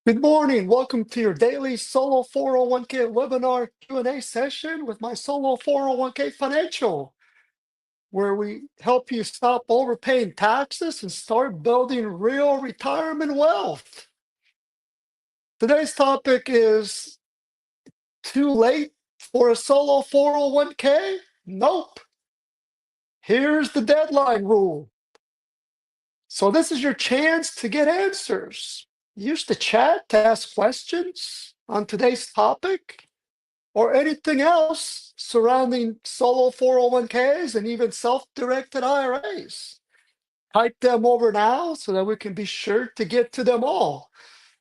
Good morning. Welcome to your daily Solo 401k webinar Q&A session with my Solo 401k Financial, where we help you stop overpaying taxes and start building real retirement wealth. Today's topic is too late for a Solo 401k? Nope. Here's the deadline rule. So this is your chance to get answers. Use the chat to ask questions on today's topic or anything else surrounding solo 401ks and even self-directed IRAs. Type them over now so that we can be sure to get to them all.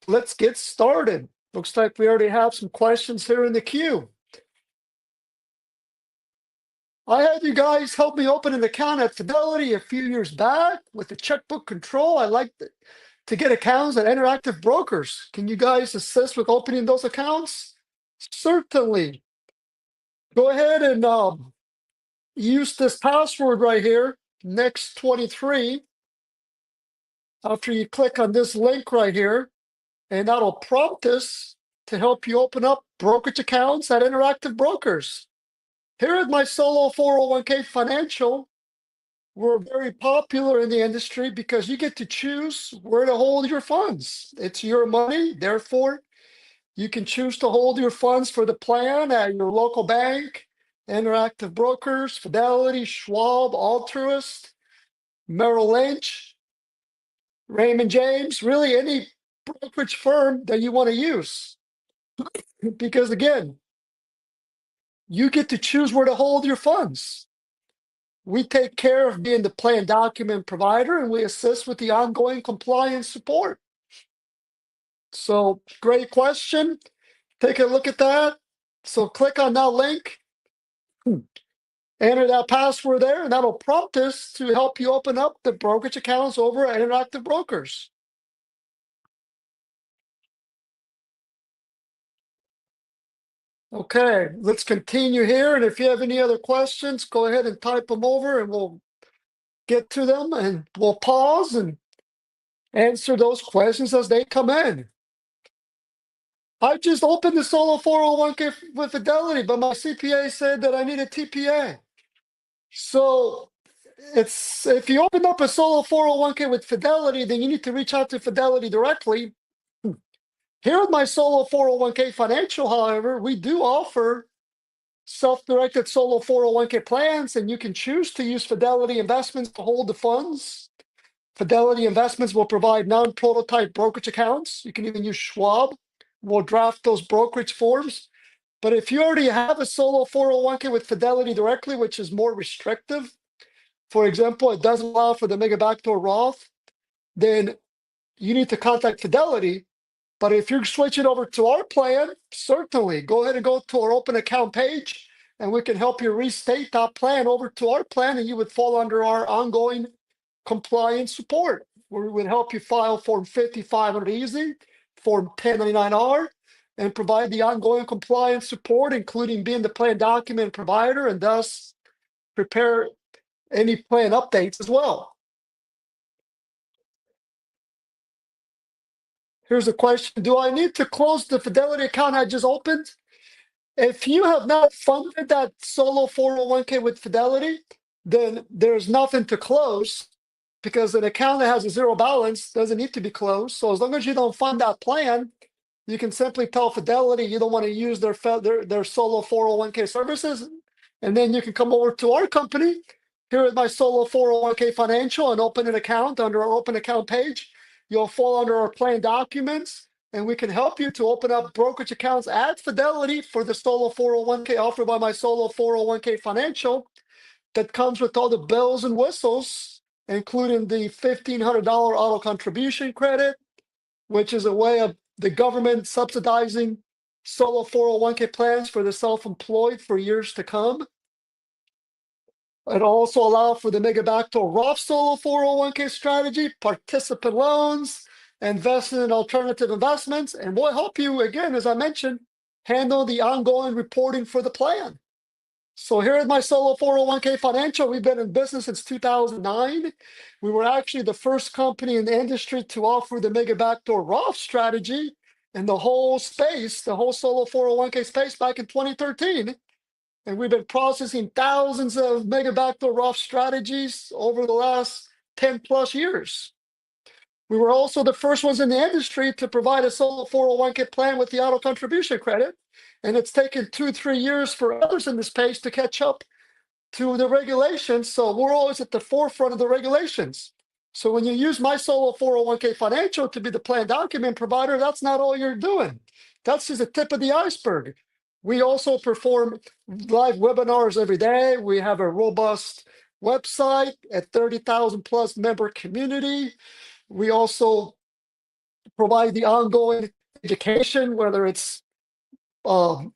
Let's get started. Looks like we already have some questions here in the queue. I had you guys help me open an account at Fidelity a few years back with the checkbook control. I like to get accounts at Interactive Brokers. Can you guys assist with opening those accounts? Certainly. Go ahead and use this password right here, next 23, after you click on this link right here, and that'll prompt us to help you open up brokerage accounts at Interactive Brokers. Here at my Solo 401k Financial, we're very popular in the industry because you get to choose where to hold your funds. It's your money, therefore, you can choose to hold your funds for the plan at your local bank, Interactive Brokers, Fidelity, Schwab, Altruist, Merrill Lynch, Raymond James, really any brokerage firm that you want to use. Because again, you get to choose where to hold your funds. We take care of being the plan document provider and we assist with the ongoing compliance support. So great question. Take a look at that. So click on that link. Enter that password there, and that'll prompt us to help you open up the brokerage accounts over at Interactive Brokers. Okay, let's continue here. And if you have any other questions, go ahead and type them over and we'll get to them and we'll pause and answer those questions as they come in. I just opened the solo 401k with Fidelity, but my CPA said that I need a TPA. So it's if you open up a solo 401k with Fidelity, then you need to reach out to Fidelity directly. Here at my solo 401k Financial, however, we do offer self-directed solo 401k plans, and you can choose to use Fidelity Investments to hold the funds. Fidelity Investments will provide non-prototype brokerage accounts. You can even use Schwab. We'll draft those brokerage forms. But if you already have a solo 401k with Fidelity directly, which is more restrictive, for example, it doesn't allow for the mega backdoor Roth, then you need to contact Fidelity. But if you're switching over to our plan, certainly go ahead and go to our open account page and we can help you restate that plan over to our plan and you would fall under our ongoing compliance support, where we would help you file Form 5500 Easy, Form 1099R, and provide the ongoing compliance support, including being the plan document provider and thus prepare any plan updates as well. Here's a question. Do I need to close the Fidelity account I just opened? If you have not funded that solo 401k with Fidelity, then there's nothing to close because an account that has a zero balance doesn't need to be closed. So as long as you don't fund that plan, you can simply tell Fidelity you don't want to use their solo 401k services. And then you can come over to our company here at my solo 401k Financial and open an account under our open account page. You'll fall under our plan documents, and we can help you to open up brokerage accounts at Fidelity for the solo 401k offered by my solo 401k Financial that comes with all the bells and whistles, including the $1,500 auto contribution credit, which is a way of the government subsidizing solo 401k plans for the self-employed for years to come. It also allows for the mega backdoor Roth solo 401k strategy, participant loans, investment in alternative investments, and we'll help you, again, as I mentioned, handle the ongoing reporting for the plan. So here at my solo 401k Financial, we've been in business since 2009. We were actually the first company in the industry to offer the mega backdoor Roth strategy. in the whole space, the whole solo 401k space back in 2013. And we've been processing thousands of mega backdoor Roth strategies over the last 10 plus years. We were also the first ones in the industry to provide a solo 401k plan with the auto contribution credit. And it's taken 2-3 years for others in the space to catch up to the regulations. So we're always at the forefront of the regulations. So when you use my solo 401k financial to be the plan document provider, that's not all you're doing. That's just the tip of the iceberg. We also perform live webinars every day. We have a robust website at 30,000 plus member community. We also provide the ongoing education, whether it's um,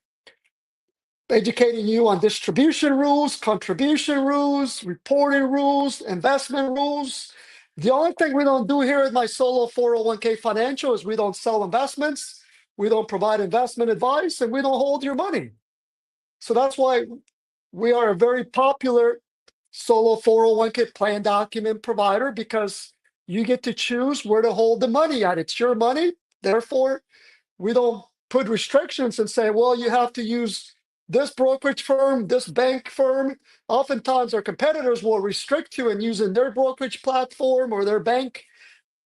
educating you on distribution rules, contribution rules, reporting rules, investment rules. The only thing we don't do here at my solo 401k financial is we don't sell investments, we don't provide investment advice, and we don't hold your money. So that's why we are a very popular solo 401k plan document provider, because you get to choose where to hold the money at. It's your money. Therefore, we don't put restrictions and say, well, you have to use this brokerage firm, this bank firm. Oftentimes, our competitors will restrict you in using their brokerage platform or their bank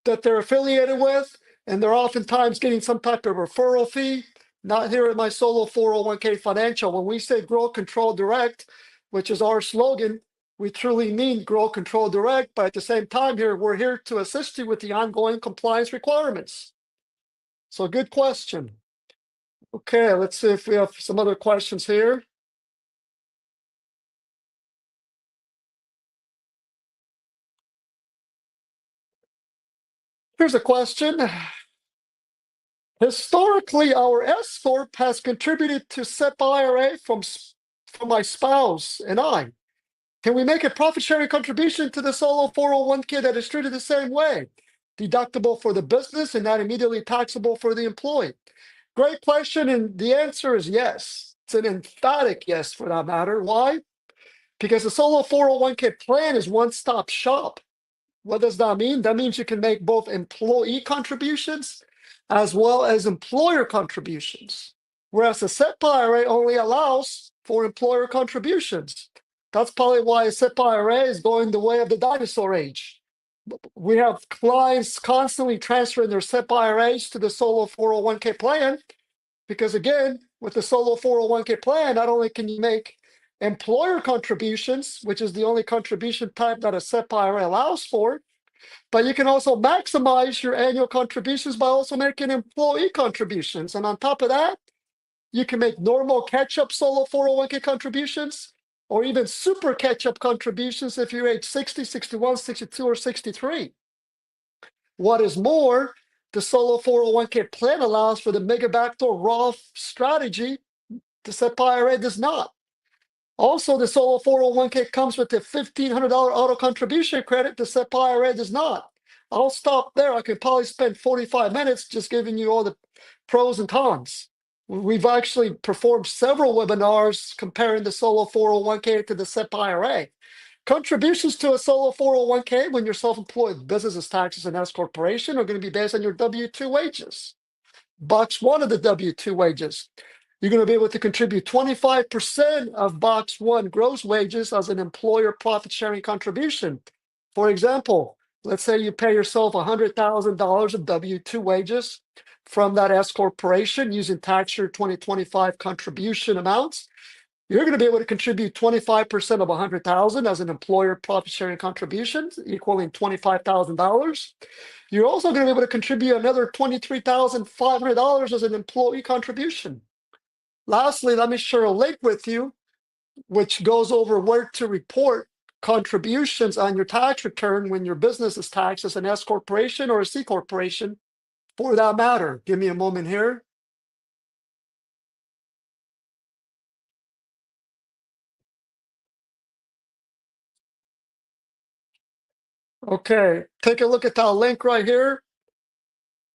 that they're affiliated with, and they're oftentimes getting some type of referral fee. Not here at my solo 401k financial. When we say grow, control, direct, which is our slogan, we truly mean grow, control, direct. But at the same time, here we're here to assist you with the ongoing compliance requirements. So, good question. Okay, let's see if we have some other questions here. Here's a question. Historically, our S Corp has contributed to SEP IRA from my spouse and I. Can we make a profit sharing contribution to the solo 401k that is treated the same way? Deductible for the business and not immediately taxable for the employee. Great question, and the answer is yes. It's an emphatic yes for that matter. Why? Because the solo 401k plan is one-stop shop. What does that mean? That means you can make both employee contributions as well as employer contributions. Whereas the SEP IRA only allows for employer contributions. That's probably why a SEP IRA is going the way of the dinosaur age. We have clients constantly transferring their SEP IRAs to the solo 401k plan, because again, with the solo 401k plan, not only can you make employer contributions, which is the only contribution type that a SEP IRA allows for, but you can also maximize your annual contributions by also making employee contributions. And on top of that, you can make normal catch-up solo 401k contributions, or even super catch-up contributions if you're age 60, 61, 62, or 63. What is more, the solo 401k plan allows for the mega backdoor Roth strategy. The SEP IRA does not. Also, the solo 401k comes with a $1,500 auto contribution credit. The SEP IRA does not. I'll stop there. I could probably spend 45 minutes just giving you all the pros and cons. We've actually performed several webinars comparing the solo 401k to the SEP IRA. Contributions to a solo 401k when you're self-employed, business taxes and S corporation are going to be based on your W-2 wages. Box one of the W-2 wages. You're going to be able to contribute 25% of box one gross wages as an employer profit sharing contribution. For example, let's say you pay yourself $100,000 of W-2 wages from that S corporation using tax year 2025 contribution amounts. You're going to be able to contribute 25% of $100,000 as an employer profit sharing contribution, equaling $25,000. You're also going to be able to contribute another $23,500 as an employee contribution. Lastly, let me share a link with you, which goes over where to report contributions on your tax return when your business is taxed as an S corporation or a C corporation, for that matter. Give me a moment here. Okay, take a look at that link right here.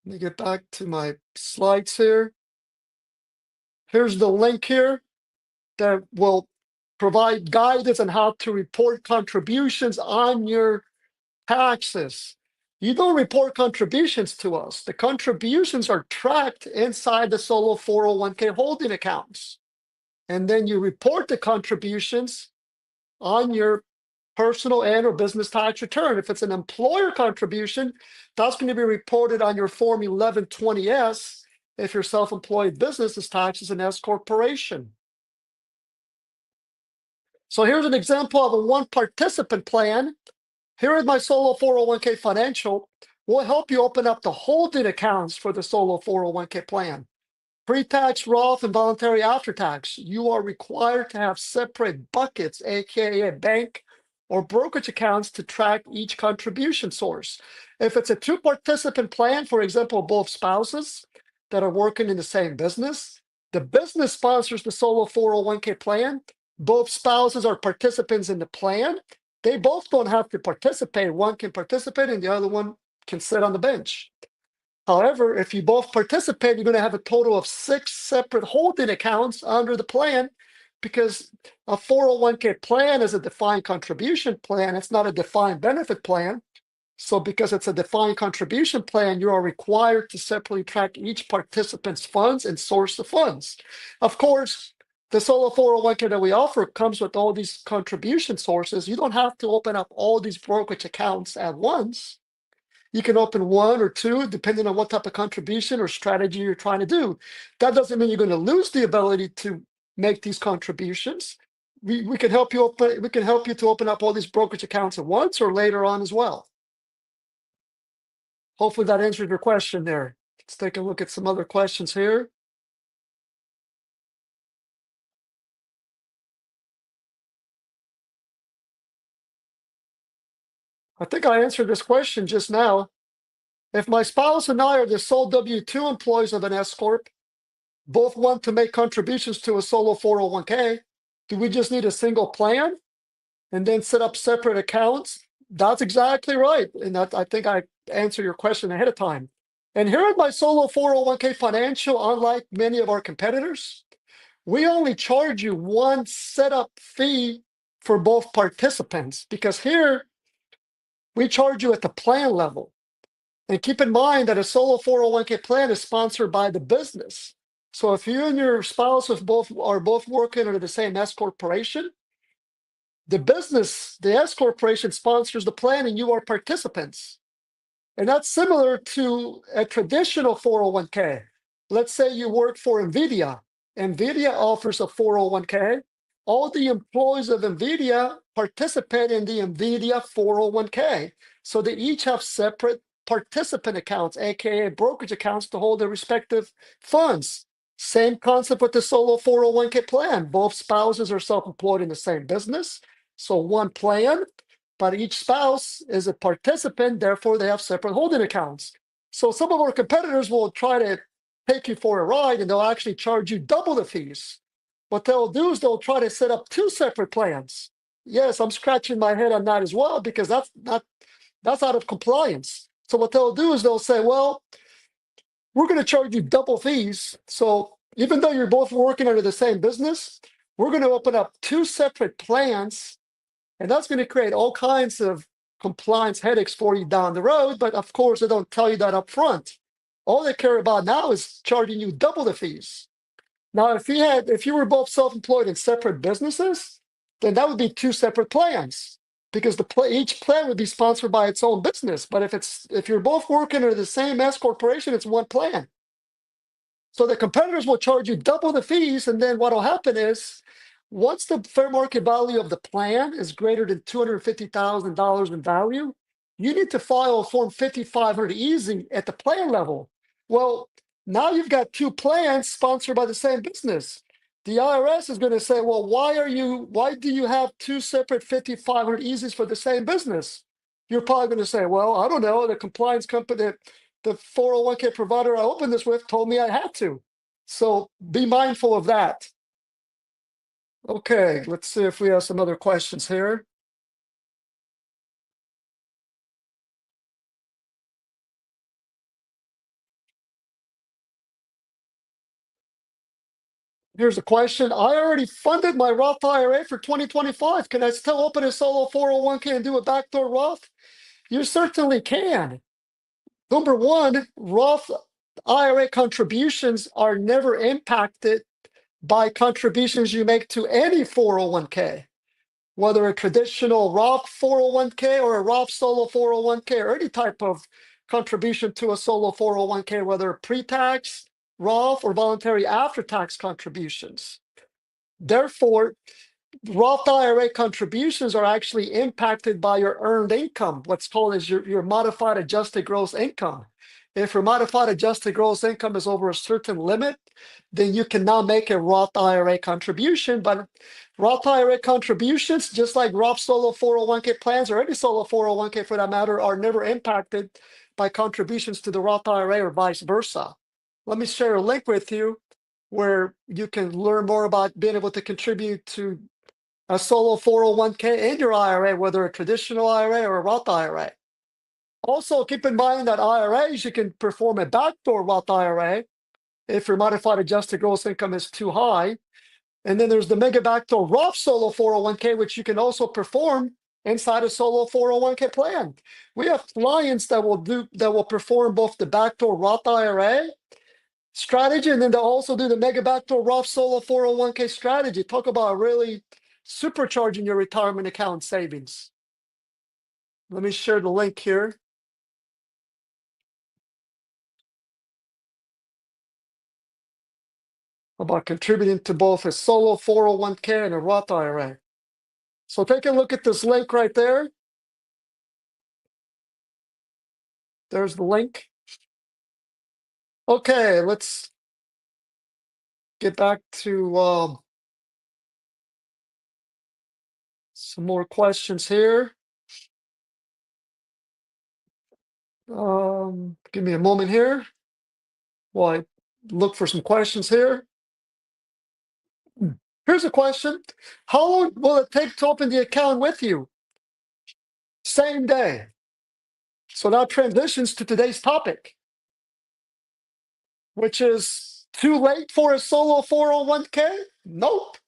Let me get back to my slides here. Here's the link here that will provide guidance on how to report contributions on your taxes. You don't report contributions to us. The contributions are tracked inside the solo 401k holding accounts. And then you report the contributions on your personal and or business tax return. If it's an employer contribution, that's going to be reported on your Form 1120S if your self-employed business is taxed as an S corporation. So here's an example of a one participant plan. Here is my solo 401k financial. We'll help you open up the holding accounts for the solo 401k plan. Pre-tax, Roth, and voluntary after-tax. You are required to have separate buckets, aka bank or brokerage accounts, to track each contribution source. If it's a two-participant plan, for example, both spouses that are working in the same business, the business sponsors the solo 401k plan. Both spouses are participants in the plan. They both don't have to participate. One can participate and the other one can sit on the bench. However, if you both participate, you're going to have a total of 6 separate holding accounts under the plan, because a 401k plan is a defined contribution plan. It's not a defined benefit plan. So because it's a defined contribution plan, you are required to separately track each participant's funds and source the funds. Of course, the solo 401k that we offer comes with all these contribution sources. You don't have to open up all these brokerage accounts at once. You can open 1 or 2, depending on what type of contribution or strategy you're trying to do. That doesn't mean you're going to lose the ability to make these contributions. We can help you open. We can help you to open up all these brokerage accounts at once or later on as well. Hopefully that answered your question there. Let's take a look at some other questions here. I think I answered this question just now. If my spouse and I are the sole W-2 employees of an S Corp, both want to make contributions to a solo 401k, do we just need a single plan and then set up separate accounts? That's exactly right. And that, I think I answered your question ahead of time. And here at my solo 401k financial, unlike many of our competitors, we only charge you one setup fee for both participants, because here we charge you at the plan level. And keep in mind that a solo 401k plan is sponsored by the business. So if you and your spouse are both working under the same S corporation, the business, the S corporation, sponsors the plan and you are participants. And that's similar to a traditional 401k. Let's say you work for NVIDIA. NVIDIA offers a 401k. All the employees of NVIDIA participate in the NVIDIA 401k. So they each have separate participant accounts, aka brokerage accounts, to hold their respective funds. Same concept with the solo 401k plan. Both spouses are self-employed in the same business. So one plan, but each spouse is a participant, therefore they have separate holding accounts. So some of our competitors will try to take you for a ride and they'll actually charge you double the fees. What they'll do is they'll try to set up 2 separate plans. Yes, I'm scratching my head on that as well, because that's out of compliance. So what they'll do is they'll say, well, we're going to charge you double fees. So even though you're both working under the same business, we're going to open up 2 separate plans. And that's going to create all kinds of compliance headaches for you down the road. But of course, they don't tell you that up front. All they care about now is charging you double the fees. Now, if you were both self-employed in separate businesses, then that would be 2 separate plans, because each plan would be sponsored by its own business. But if you're both working under the same S corporation, it's one plan. So the competitors will charge you double the fees, and then what will happen is, once the fair market value of the plan is greater than $250,000 in value, you need to file a Form 5500 Easy at the plan level. Well, now you've got 2 plans sponsored by the same business. The IRS is going to say, well, why do you have 2 separate 5500 Easies for the same business? You're probably going to say, well, I don't know, the compliance company, the 401k provider I opened this with told me I had to. So be mindful of that. Okay, let's see if we have some other questions here. Here's a question. I already funded my Roth IRA for 2025. Can I still open a solo 401k and do a backdoor Roth? You certainly can. Number one, Roth IRA contributions are never impacted by contributions you make to any 401k, whether a traditional Roth 401k or a Roth solo 401k or any type of contribution to a solo 401k, whether pre-tax, Roth, or voluntary after-tax contributions. Therefore, Roth IRA contributions are actually impacted by your earned income, what's called as your modified adjusted gross income. If your modified adjusted gross income is over a certain limit, then you can now make a Roth IRA contribution. But Roth IRA contributions, just like Roth solo 401k plans or any solo 401k for that matter, are never impacted by contributions to the Roth IRA or vice versa. Let me share a link with you where you can learn more about being able to contribute to a solo 401k in your IRA, whether a traditional IRA or a Roth IRA. Also, keep in mind that IRAs, you can perform a backdoor Roth IRA if your modified adjusted gross income is too high. And then there's the mega backdoor Roth solo 401k, which you can also perform inside a solo 401k plan. We have clients that will perform both the backdoor Roth IRA strategy, and then they'll also do the mega backdoor Roth solo 401k strategy. Talk about really supercharging your retirement account savings. Let me share the link here about contributing to both a solo 401k and a Roth IRA. So take a look at this link right there. There's the link. Okay, let's get back to some more questions here. Give me a moment here while I look for some questions here. Here's a question. How long will it take to open the account with you? Same day. So that transitions to today's topic, which is too late for a solo 401k? Nope.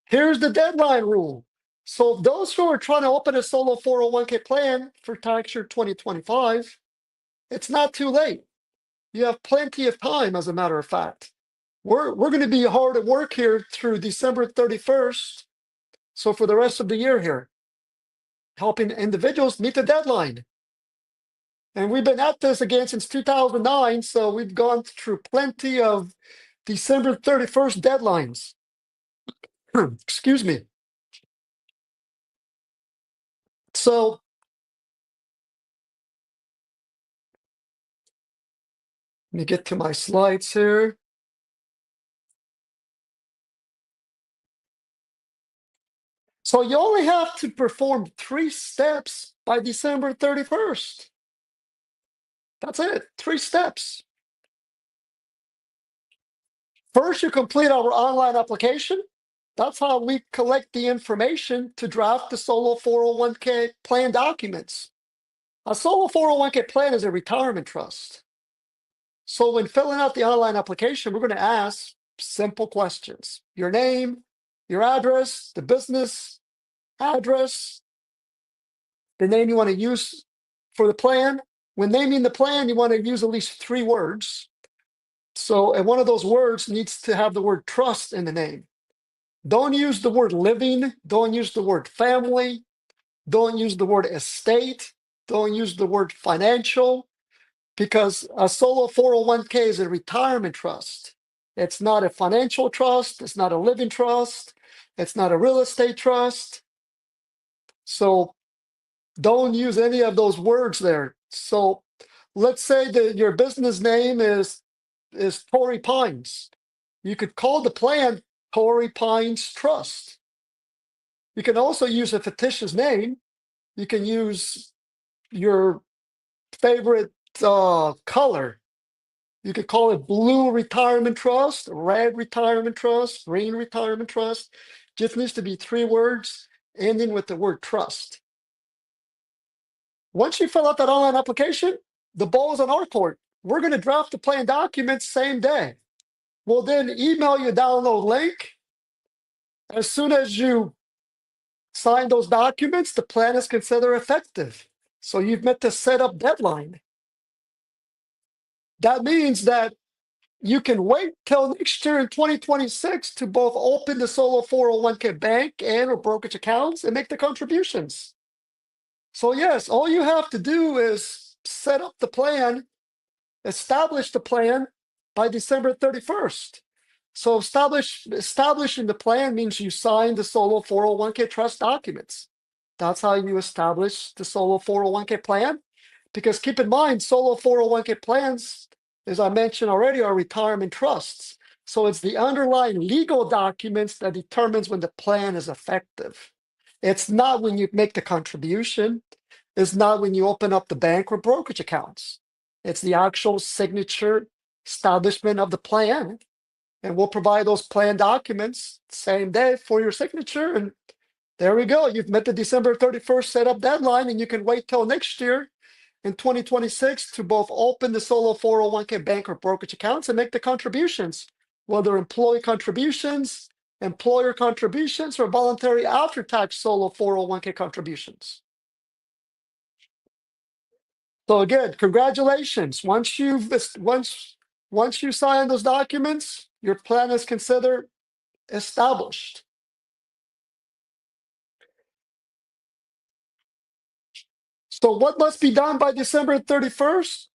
Here's the deadline rule. So those who are trying to open a solo 401k plan for tax year 2025, it's not too late. You have plenty of time, as a matter of fact. We're going to be hard at work here through December 31st. So for the rest of the year here, helping individuals meet the deadline. And we've been at this again since 2009, so we've gone through plenty of December 31st deadlines. Excuse me. So let me get to my slides here. So you only have to perform 3 steps by December 31st. That's it, 3 steps. First, you complete our online application. That's how we collect the information to draft the solo 401k plan documents. A solo 401k plan is a retirement trust. So when filling out the online application, we're going to ask simple questions. Your name, your address, the business address, the name you want to use for the plan. When naming the plan, you want to use at least 3 words. So, and one of those words needs to have the word trust in the name. Don't use the word living. Don't use the word family. Don't use the word estate. Don't use the word financial, because a solo 401k is a retirement trust. It's not a financial trust. It's not a living trust. It's not a real estate trust. So don't use any of those words there. So let's say that your business name is Torrey Pines. You could call the plan Torrey Pines Trust. You can also use a fictitious name. You can use your favorite color. You could call it Blue Retirement Trust, Red Retirement Trust, Green Retirement Trust. Just needs to be 3 words ending with the word trust. Once you fill out that online application, the ball is on our court. We're going to draft the plan documents same day. We'll then email you a download link. As soon as you sign those documents, the plan is considered effective. So you've met the setup deadline. That means that you can wait till next year in 2026 to both open the solo 401k bank and or brokerage accounts and make the contributions. So yes, all you have to do is set up the plan, establish the plan by December 31st. So establishing the plan means you sign the solo 401k trust documents. That's how you establish the solo 401k plan. Because keep in mind, solo 401k plans, as I mentioned already, are retirement trusts. So it's the underlying legal documents that determines when the plan is effective. It's not when you make the contribution. It's not when you open up the bank or brokerage accounts. It's the actual signature establishment of the plan. And we'll provide those plan documents same day for your signature. And there we go. You've met the December 31st setup deadline, and you can wait till next year in 2026 to both open the solo 401k bank or brokerage accounts and make the contributions, whether employee contributions, employer contributions, or voluntary after-tax solo 401k contributions. So again, congratulations. Once you sign those documents, your plan is considered established. So what must be done by December 31st?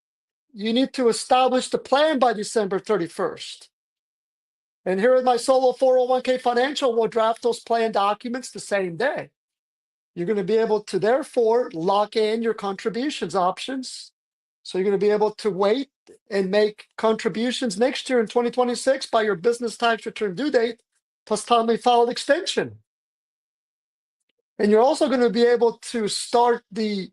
You need to establish the plan by December 31st. And here in my solo 401k financial, we'll draft those plan documents the same day. You're going to be able to therefore lock in your contributions options. So you're going to be able to wait and make contributions next year in 2026 by your business tax return due date plus timely filed extension. And you're also going to be able to start the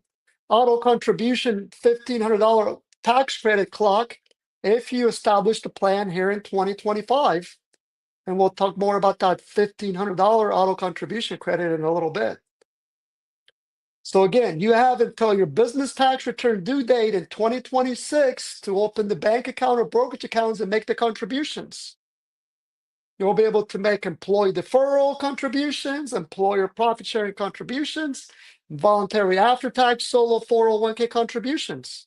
auto contribution $1,500 tax credit clock if you establish the plan here in 2025. And we'll talk more about that $1,500 auto contribution credit in a little bit. So again, you have until your business tax return due date in 2026 to open the bank account or brokerage accounts and make the contributions. You'll be able to make employee deferral contributions, employer profit sharing contributions, voluntary after-tax solo 401k contributions.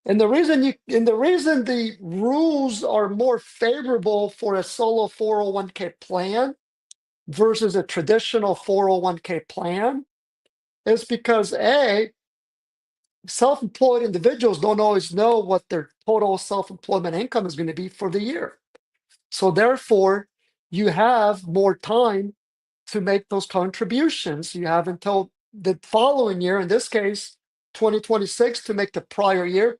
And the reason the rules are more favorable for a solo 401k plan versus a traditional 401k plan is because self-employed individuals don't always know what their total self-employment income is going to be for the year. So therefore, you have more time to make those contributions. You have until the following year, in this case, 2026, to make the prior year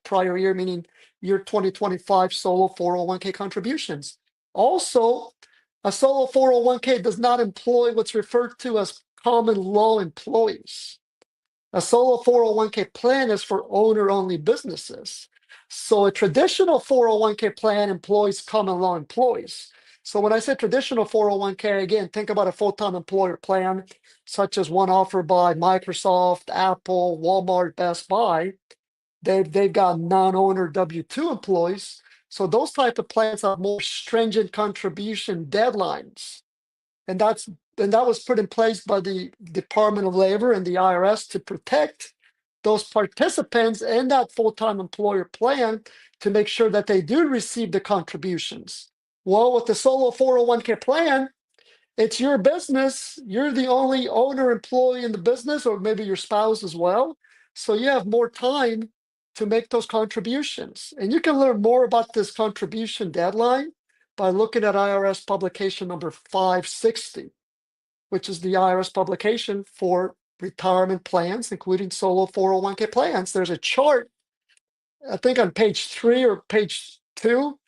meaning year 2025 solo 401k contributions. Also, a solo 401k does not employ what's referred to as common law employees. A solo 401k plan is for owner-only businesses. So a traditional 401k plan employs common law employees. So when I say traditional 401k, again, think about a full-time employer plan, such as one offered by Microsoft, Apple, Walmart, Best Buy. They've got non-owner W-2 employees. So those type of plans have more stringent contribution deadlines. And that was put in place by the Department of Labor and the IRS to protect those participants in that full-time employer plan to make sure that they do receive the contributions. Well, with the solo 401k plan, it's your business. You're the only owner employee in the business, or maybe your spouse as well. So you have more time to make those contributions. And you can learn more about this contribution deadline by looking at IRS publication number 560, which is the IRS publication for retirement plans, including solo 401k plans. There's a chart, I think on page 3 or page 2.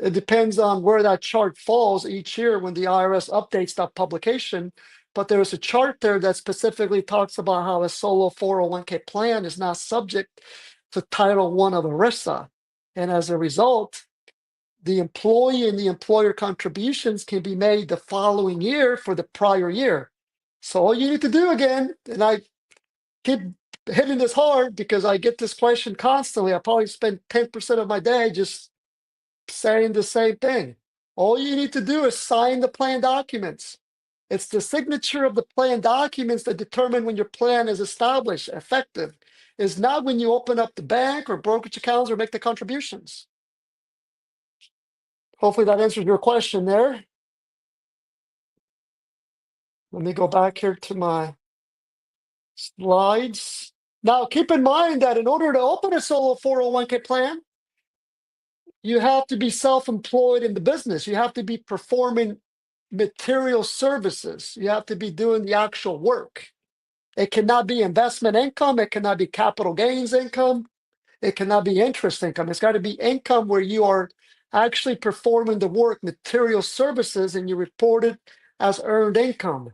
It depends on where that chart falls each year when the IRS updates that publication. But there's a chart there that specifically talks about how a solo 401k plan is not subject to Title I of ERISA. And as a result, the employee and the employer contributions can be made the following year for the prior year. So all you need to do again, and I keep hitting this hard because I get this question constantly. I probably spend 10% of my day just saying the same thing. All you need to do is sign the plan documents. It's the signature of the plan documents that determine when your plan is established, effective. is not when you open up the bank or brokerage accounts or make the contributions. Hopefully that answers your question there. Let me go back here to my slides. Now, keep in mind that in order to open a solo 401k plan, you have to be self-employed in the business. You have to be performing material services. You have to be doing the actual work. It cannot be investment income. It cannot be capital gains income. It cannot be interest income. It's got to be income where you are actually performing the work, material services, and you report it as earned income.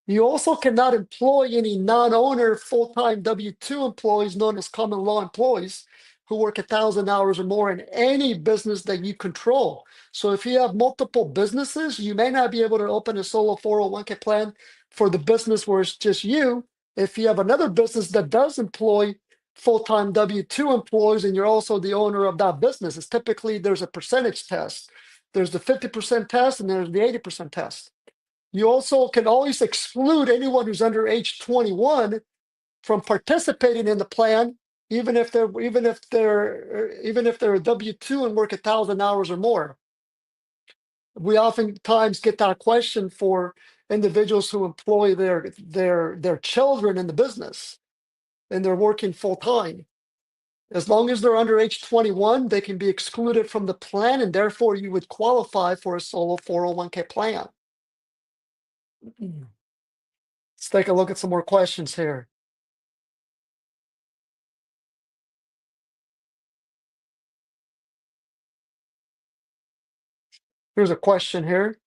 You also cannot employ any non-owner full-time W-2 employees known as common law employees who work 1,000 hours or more in any business that you control. So if you have multiple businesses, you may not be able to open a solo 401k plan for the business where it's just you. If you have another business that does employ full-time W-2 employees and you're also the owner of that business, it's typically there's a percentage test. There's the 50% test and there's the 80% test. You also can always exclude anyone who's under age 21 from participating in the plan, even if they're a W-2 and work 1,000 hours or more. We oftentimes get that question for individuals who employ their children in the business and they're working full time. As long as they're under age 21, they can be excluded from the plan, and therefore you would qualify for a solo 401k plan. Let's take a look at some more questions here. Here's a question here.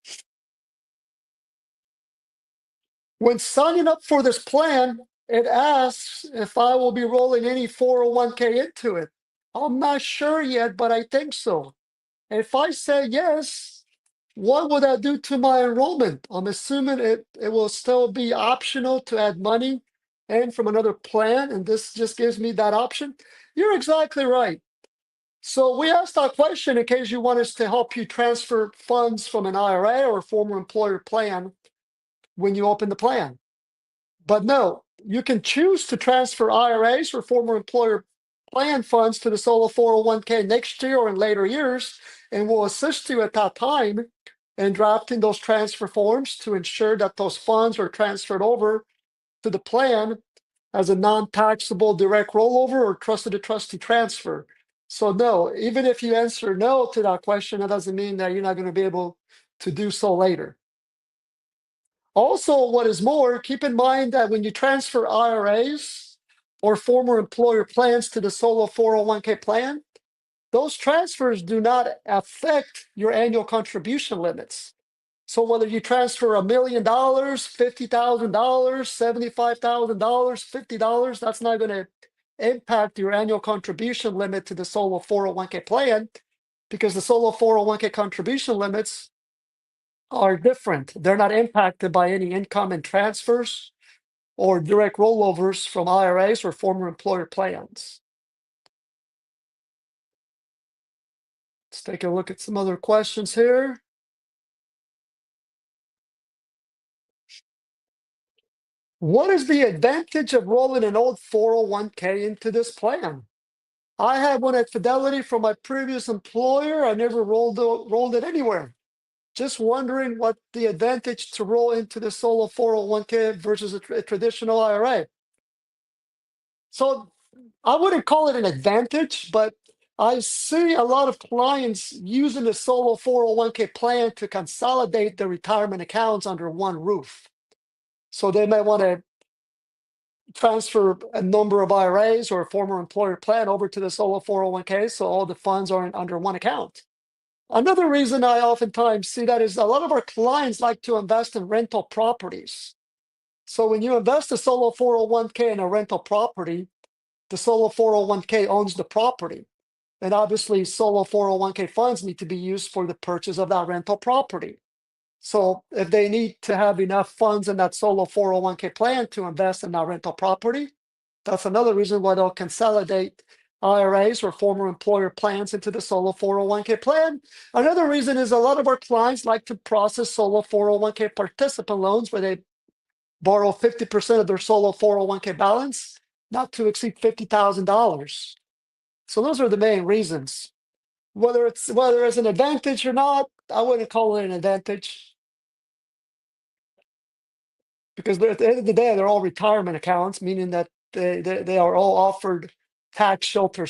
When signing up for this plan, it asks if I will be rolling any 401k into it. I'm not sure yet, but I think so. If I say yes, what would that do to my enrollment? I'm assuming it will still be optional to add money in from another plan, and this just gives me that option. You're exactly right. So we asked that question in case you want us to help you transfer funds from an IRA or former employer plan when you open the plan. But no, you can choose to transfer IRAs or former employer plan funds to the solo 401k next year or in later years, and we'll assist you at that time in drafting those transfer forms to ensure that those funds are transferred over to the plan as a non-taxable direct rollover or trusted to trustee transfer. So no, even if you answer no to that question, that doesn't mean that you're not going to be able to do so later. Also, what is more, keep in mind that when you transfer IRAs or former employer plans to the solo 401k plan, those transfers do not affect your annual contribution limits. So whether you transfer $1 million, $50,000, $75,000, $50, that's not going to impact your annual contribution limit to the solo 401k plan, because the solo 401k contribution limits are different. They're not impacted by any income and transfers or direct rollovers from IRAs or former employer plans. Let's take a look at some other questions here. What is the advantage of rolling an old 401k into this plan? I had one at Fidelity from my previous employer. I never rolled it anywhere. Just wondering what the advantage to roll into the solo 401k versus a traditional IRA. So I wouldn't call it an advantage, but I see a lot of clients using the solo 401k plan to consolidate their retirement accounts under one roof. So they may want to transfer a number of IRAs or a former employer plan over to the solo 401k, so all the funds are under one account. Another reason I oftentimes see that is a lot of our clients like to invest in rental properties. So when you invest a solo 401k in a rental property, the solo 401k owns the property. And obviously, solo 401k funds need to be used for the purchase of that rental property. So if they need to have enough funds in that solo 401k plan to invest in that rental property, that's another reason why they'll consolidate IRAs or former employer plans into the solo 401k plan. Another reason is a lot of our clients like to process solo 401k participant loans where they borrow 50% of their solo 401k balance not to exceed $50,000. So those are the main reasons. Whether it's an advantage or not, I wouldn't call it an advantage because at the end of the day, they're all retirement accounts, meaning that they are all offered tax shelter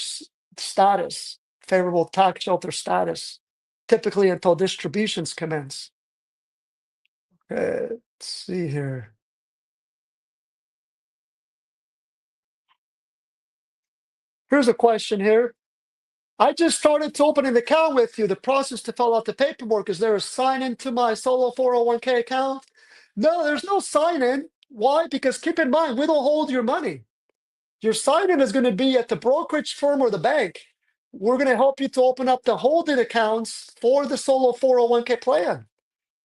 status, favorable tax shelter status, typically until distributions commence. Let's see here. Here's a question here. I just started to open an account with you. The process to fill out the paperwork, is there a sign in to my solo 401k account? No, there's no sign in. Why? Because keep in mind, we don't hold your money. Your sign in is going to be at the brokerage firm or the bank. We're going to help you to open up the holding accounts for the solo 401k plan.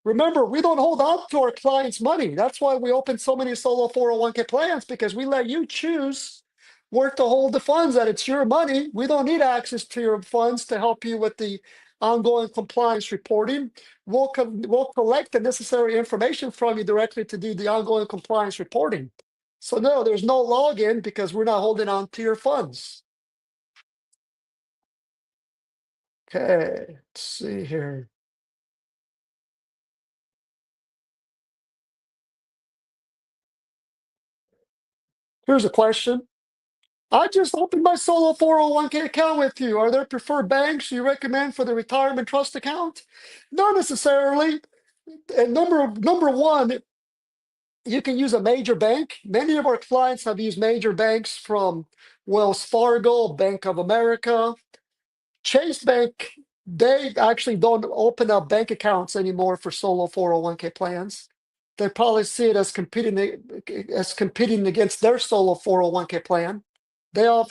Remember, we don't hold on to our clients' money. That's why we open so many solo 401k plans, because we let you choose where to hold the funds, that it's your money. We don't need access to your funds to help you with the ongoing compliance reporting. We'll collect the necessary information from you directly to do the ongoing compliance reporting. So no, there's no login because we're not holding on to your funds. Okay, let's see here. Here's a question. I just opened my solo 401k account with you. Are there preferred banks you recommend for the retirement trust account? Not necessarily. And number one, you can use a major bank. Many of our clients have used major banks from Wells Fargo, Bank of America, Chase Bank. They actually don't open up bank accounts anymore for solo 401k plans. They probably see it as competing against their solo 401k plan.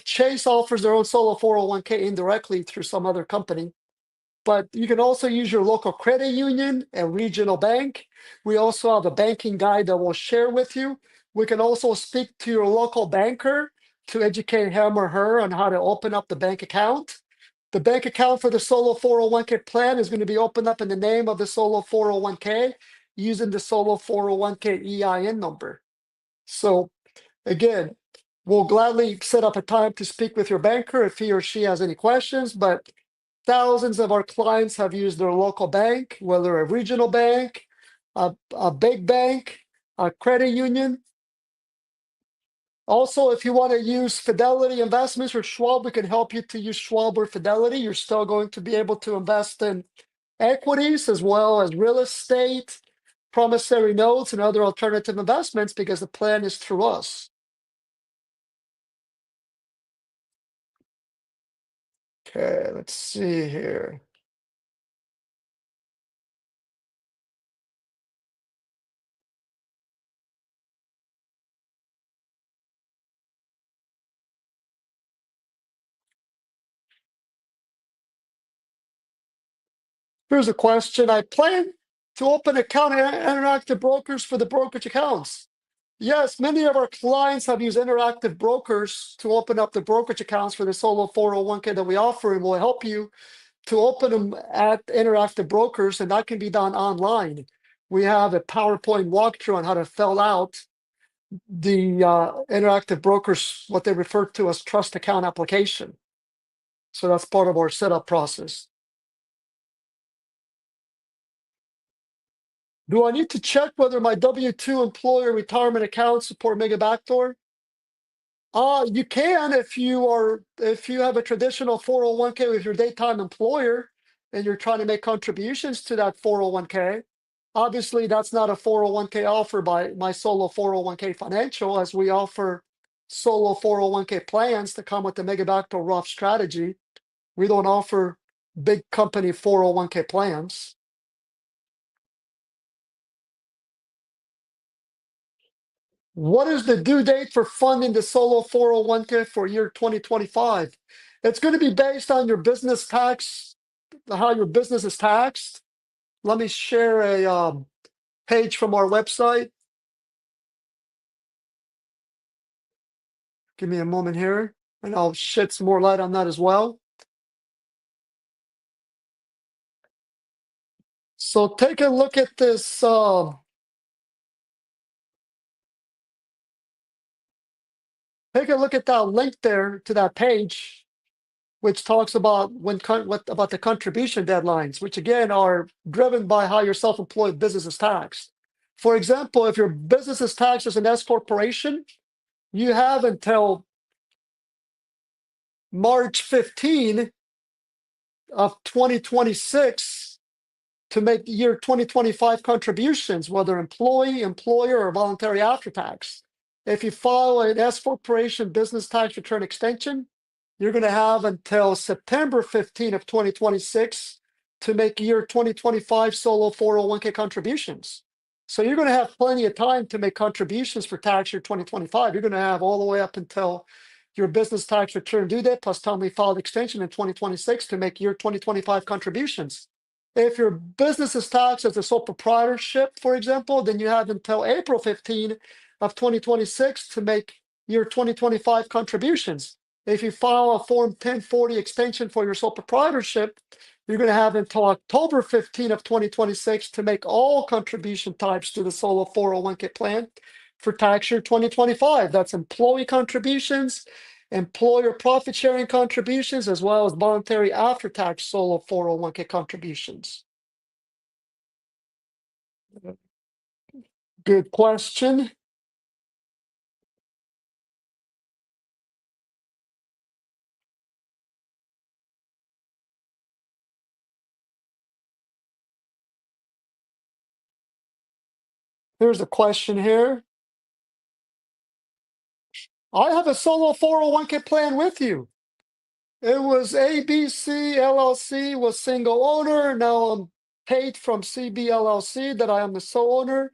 Chase offers their own solo 401k indirectly through some other company, but you can also use your local credit union and regional bank. We also have a banking guide that we'll share with you. We can also speak to your local banker to educate him or her on how to open up the bank account. The bank account for the solo 401k plan is going to be opened up in the name of the solo 401k using the solo 401k EIN number. So again, we'll gladly set up a time to speak with your banker if he or she has any questions, but thousands of our clients have used their local bank, whether a regional bank, a big bank, a credit union. Also, if you want to use Fidelity Investments or Schwab, we can help you to use Schwab or Fidelity. You're still going to be able to invest in equities as well as real estate, promissory notes, and other alternative investments because the plan is through us. Okay, let's see here. Here's a question. I plan to open account at Interactive Brokers for the brokerage accounts. Yes, many of our clients have used Interactive Brokers to open up the brokerage accounts for the solo 401k that we offer, and we'll help you to open them at Interactive Brokers, and that can be done online. We have a PowerPoint walkthrough on how to fill out the Interactive Brokers, what they refer to as trust account application. So that's part of our setup process. Do I need to check whether my W-2 employer retirement account support Mega Backdoor? You can if you have a traditional 401k with your daytime employer and you're trying to make contributions to that 401k. Obviously, that's not a 401k offer by my solo 401k financial, as we offer solo 401k plans to come with the Mega Backdoor Roth strategy. We don't offer big company 401k plans. What is the due date for funding the solo 401k for year 2025? It's going to be based on your business tax, how your business is taxed. Let me share a page from our website. Give me a moment here, and I'll shed some more light on that as well. So take a look at this. Take a look at that link there to that page, which talks about what about the contribution deadlines, which again are driven by how your self-employed business is taxed. For example, if your business is taxed as an S corporation, you have until March 15 of 2026 to make year 2025 contributions, whether employee, employer, or voluntary after tax. If you file an S corporation business tax return extension, you're going to have until September 15 of 2026 to make year 2025 solo 401k contributions. So you're going to have plenty of time to make contributions for tax year 2025. You're going to have all the way up until your business tax return due date plus timely filed extension in 2026 to make year 2025 contributions. If your business is taxed as a sole proprietorship, for example, then you have until April 15 of 2026 to make your 2025 contributions. If you file a Form 1040 extension for your sole proprietorship, you're going to have until October 15 of 2026 to make all contribution types to the solo 401k plan for tax year 2025. That's employee contributions, employer profit sharing contributions, as well as voluntary after tax solo 401k contributions. Good question. Here's a question here. I have a solo 401k plan with you. It was ABC LLC was single owner. Now I'm paid from CB LLC that I am the sole owner.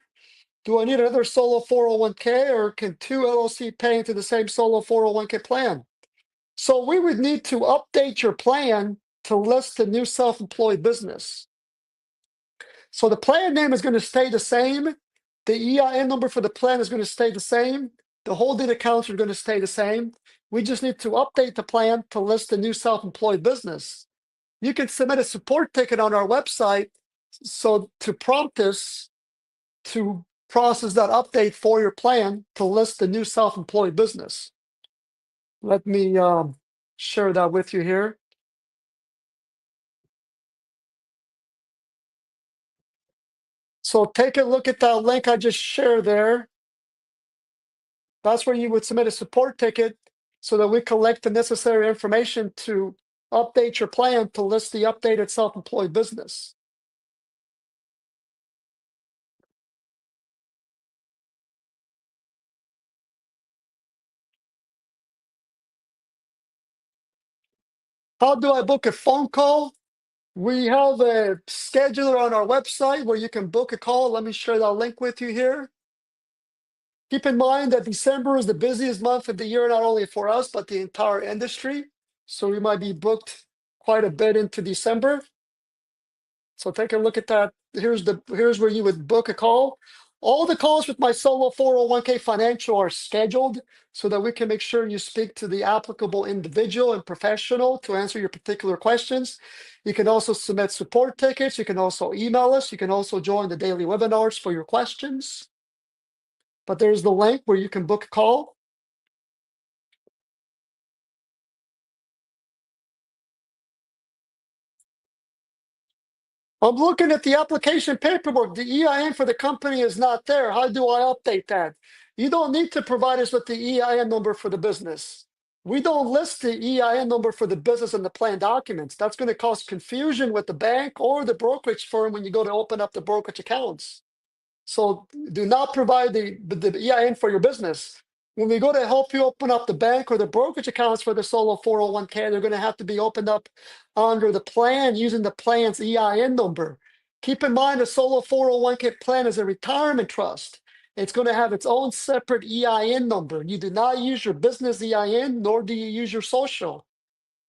Do I need another solo 401k or can two LLC pay into the same solo 401k plan? So we would need to update your plan to list the new self-employed business. So the plan name is going to stay the same. The EIN number for the plan is going to stay the same. The holding accounts are going to stay the same. We just need to update the plan to list the new self-employed business. You can submit a support ticket on our website so to prompt us to process that update for your plan to list the new self-employed business. Let me share that with you here. So take a look at that link I just shared there. That's where you would submit a support ticket so that we collect the necessary information to update your plan to list the updated self-employed business. How do I book a phone call? We have a scheduler on our website where you can book a call. Let me share that link with you here. Keep in mind that December is the busiest month of the year, not only for us, but the entire industry. So we might be booked quite a bit into December. So take a look at that. Here's where you would book a call. All the calls with my solo 401k financial are scheduled so that we can make sure you speak to the applicable individual and professional to answer your particular questions. You can also submit support tickets. You can also email us. You can also join the daily webinars for your questions. But there's the link where you can book a call. I'm looking at the application paperwork. The EIN for the company is not there. How do I update that? You don't need to provide us with the EIN number for the business. We don't list the EIN number for the business in the plan documents. That's going to cause confusion with the bank or the brokerage firm when you go to open up the brokerage accounts. So do not provide the EIN for your business. When we go to help you open up the bank or the brokerage accounts for the solo 401k, they're going to have to be opened up under the plan using the plan's EIN number. Keep in mind a solo 401k plan is a retirement trust. It's going to have its own separate EIN number. You do not use your business EIN, nor do you use your social.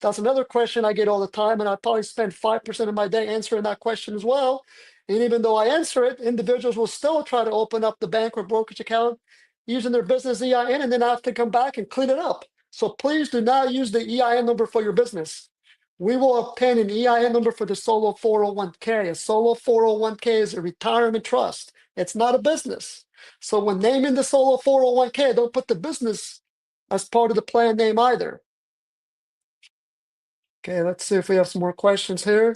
That's another question I get all the time, and I probably spend 5% of my day answering that question as well. And even though I answer it, individuals will still try to open up the bank or brokerage account using their business EIN and then have to come back and clean it up. So please do not use the EIN number for your business. We will obtain an EIN number for the solo 401k. A solo 401k is a retirement trust. It's not a business. So when naming the solo 401k, don't put the business as part of the plan name either. Okay, let's see if we have some more questions here.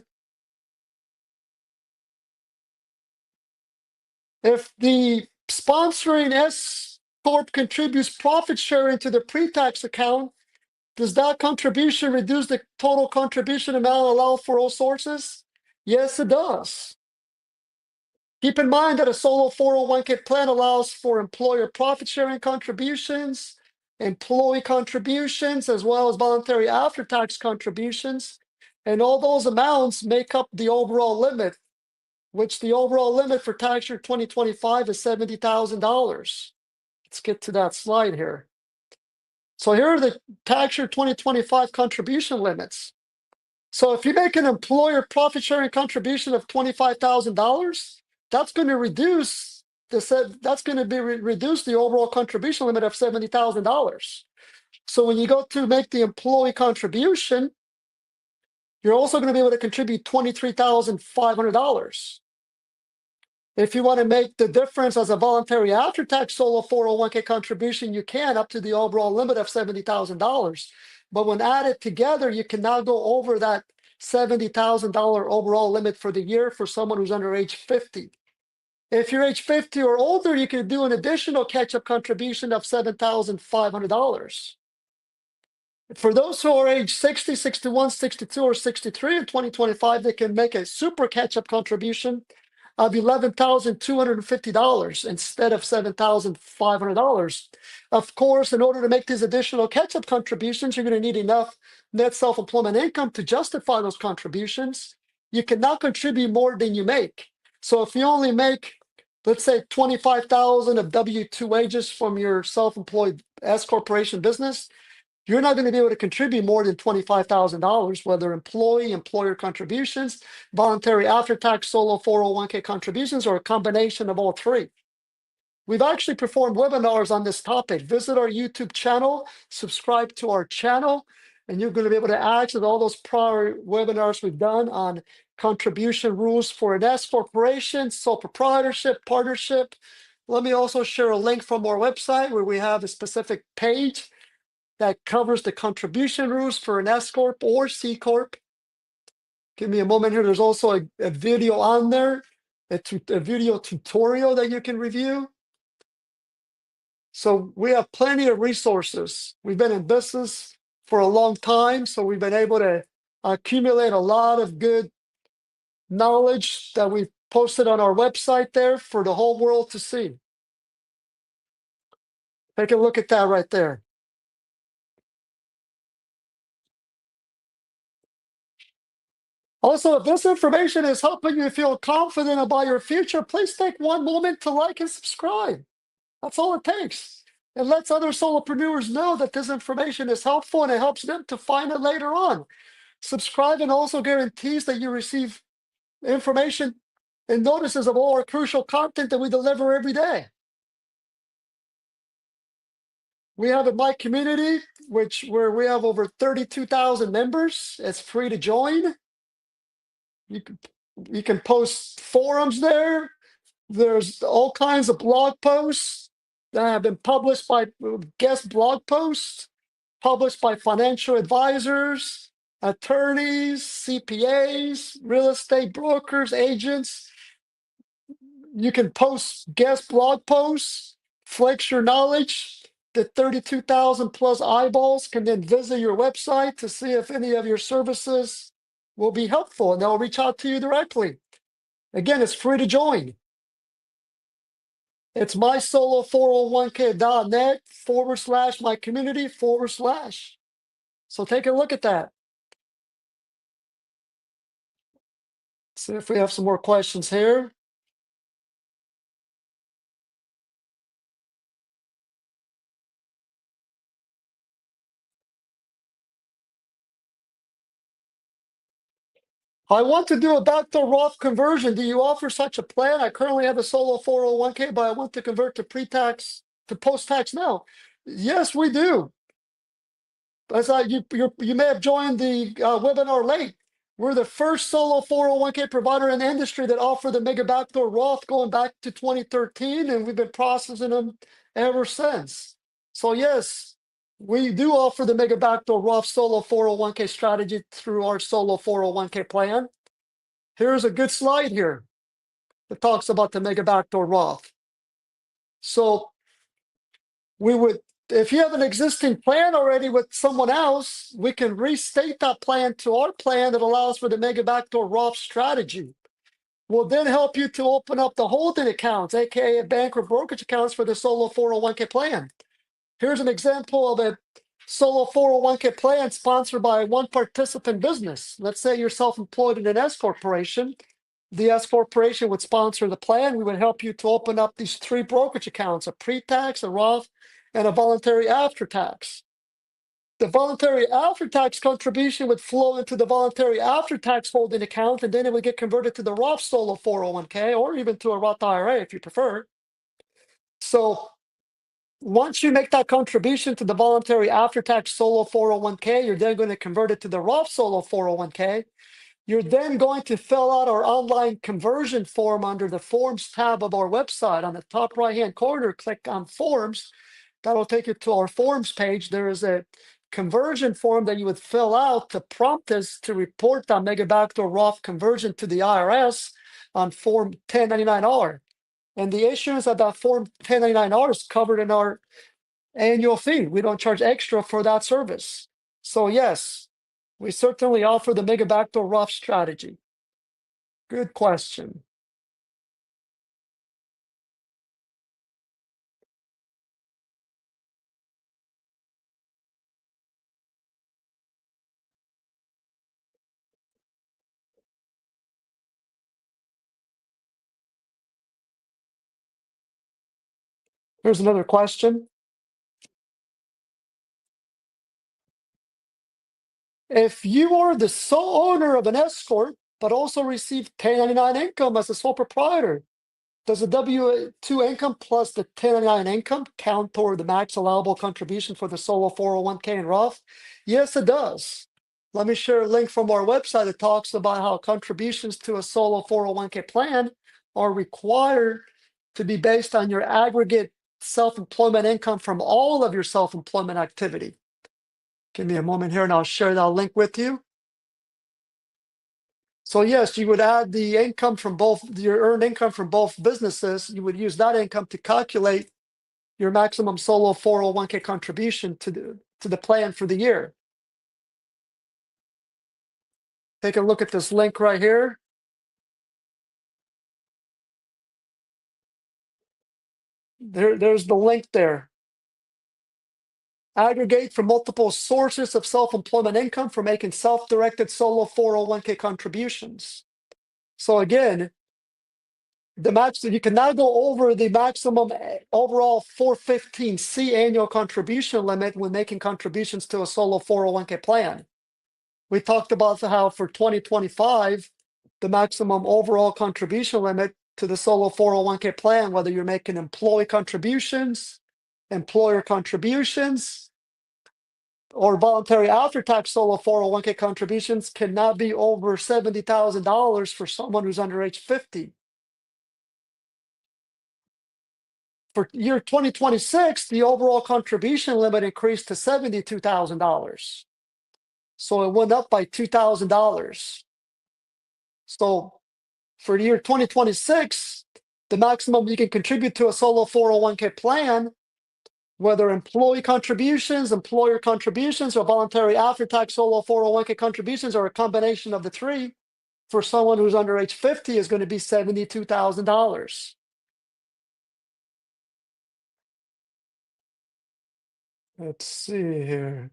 If the sponsoring S Corp contributes profit sharing to the pre-tax account, does that contribution reduce the total contribution amount allowed for all sources? Yes, it does. Keep in mind that a solo 401k plan allows for employer profit sharing contributions, employee contributions, as well as voluntary after tax contributions. And all those amounts make up the overall limit, which the overall limit for tax year 2025 is $70,000. Let's get to that slide here. So here are the tax year 2025 contribution limits. So if you make an employer profit sharing contribution of $25,000, that's going to reduce reduce the overall contribution limit of $70,000. So when you go to make the employee contribution, you're also going to be able to contribute $23,500. If you want to make the difference as a voluntary after-tax solo 401k contribution, you can up to the overall limit of $70,000. But when added together, you can now go over that $70,000 overall limit for the year for someone who's under age 50. If you're age 50 or older, you can do an additional catch-up contribution of $7,500. For those who are age 60, 61, 62, or 63 in 2025, they can make a super catch-up contribution of $11,250 instead of $7,500. Of course, in order to make these additional catch-up contributions, you're going to need enough net self-employment income to justify those contributions. You cannot contribute more than you make. So if you only make, let's say, $25,000 of W-2 wages from your self-employed S corporation business, you're not going to be able to contribute more than $25,000, whether employee, employer contributions, voluntary after-tax solo 401k contributions, or a combination of all three. We've actually performed webinars on this topic. Visit our YouTube channel, subscribe to our channel, and you're going to be able to access all those prior webinars we've done on contribution rules for an S corporation, sole proprietorship, partnership. Let me also share a link from our website where we have a specific page that covers the contribution rules for an S Corp or C Corp. Give me a moment here. There's also a video on there, a video tutorial that you can review. So we have plenty of resources. We've been in business for a long time, so we've been able to accumulate a lot of good knowledge that we've posted on our website there for the whole world to see. Take a look at that right there. Also, if this information is helping you feel confident about your future, please take one moment to like and subscribe. That's all it takes. It lets other solopreneurs know that this information is helpful and it helps them to find it later on. Subscribing also guarantees that you receive information and notices of all our crucial content that we deliver every day. We have a My Community, where we have over 32,000 members. It's free to join. You can post forums there. There's all kinds of blog posts that have been published by guest blog posts, published by financial advisors, attorneys, CPAs, real estate brokers, agents. You can post guest blog posts, flex your knowledge. The 32,000 plus eyeballs can then visit your website to see if any of your services will be helpful, and they'll reach out to you directly. Again, it's free to join. It's mysolo401k.net/my community/. So take a look at that. See if we have some more questions here. I want to do a backdoor Roth conversion. Do you offer such a plan? I currently have a solo 401k, but I want to convert to pre-tax to post-tax now. Yes, we do. As you may have joined the webinar late. We're the first solo 401k provider in the industry that offered the mega backdoor Roth going back to 2013, and we've been processing them ever since. So yes, We do offer the Mega Backdoor Roth Solo 401k strategy through our Solo 401k plan. Here's a good slide here that talks about the Mega Backdoor Roth. So we would, if you have an existing plan already with someone else, we can restate that plan to our plan that allows for the Mega Backdoor Roth strategy. We'll then help you to open up the holding accounts, aka bank or brokerage accounts for the Solo 401k plan. Here's an example of a Solo 401k plan sponsored by one participant business. Let's say you're self-employed in an S corporation. The S corporation would sponsor the plan. We would help you to open up these 3 brokerage accounts: a pre-tax, a Roth, and a voluntary after-tax. The voluntary after-tax contribution would flow into the voluntary after-tax holding account, and then it would get converted to the Roth Solo 401k, or even to a Roth IRA if you prefer. So once you make that contribution to the voluntary after-tax Solo 401k, you're then going to convert it to the Roth Solo 401k. You're then going to fill out our online conversion form under the Forms tab of our website. On the top right-hand corner, click on Forms. That'll take you to our Forms page. There is a conversion form that you would fill out to prompt us to report that Mega Backdoor Roth conversion to the IRS on Form 1099-R. And the issuance of that Form 1099-R is covered in our annual fee. We don't charge extra for that service. So yes, we certainly offer the Mega Backdoor Roth strategy. Good question. Here's another question. If you are the sole owner of an S corp, but also receive 1099 income as a sole proprietor, does the W-2 income plus the 1099 income count toward the max allowable contribution for the Solo 401k and Roth? Yes, it does. Let me share a link from our website that talks about how contributions to a Solo 401k plan are required to be based on your aggregate self-employment income from all of your self-employment activity. Give me a moment here and I'll share that link with you. So yes, you would add the income from both, your earned income from both businesses. You would use that income to calculate your maximum Solo 401k contribution to the plan for the year. Take a look at this link right here. There's the link there. Aggregate from multiple sources of self-employment income for making self-directed Solo 401k contributions. So again, the max, you can now go over the maximum overall 415C annual contribution limit when making contributions to a Solo 401k plan. We talked about how for 2025, the maximum overall contribution limit to the Solo 401k plan, whether you're making employee contributions, employer contributions, or voluntary after-tax Solo 401k contributions, cannot be over $70,000 for someone who's under age 50. For year 2026, the overall contribution limit increased to $72,000. So it went up by $2,000. So for the year 2026, the maximum you can contribute to a Solo 401k plan, whether employee contributions, employer contributions, or voluntary after-tax Solo 401k contributions, or a combination of the 3, for someone who's under age 50 is going to be $72,000. Let's see here.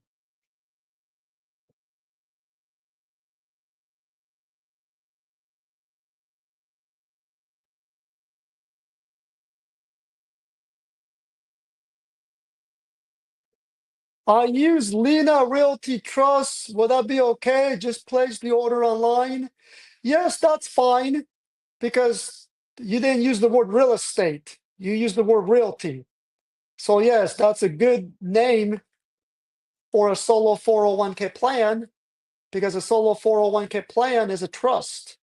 I use Lena Realty Trust. Would that be okay? Just place the order online? Yes, that's fine, because you didn't use the word real estate. You used the word realty. So yes, that's a good name for a Solo 401k plan, because a Solo 401k plan is a trust.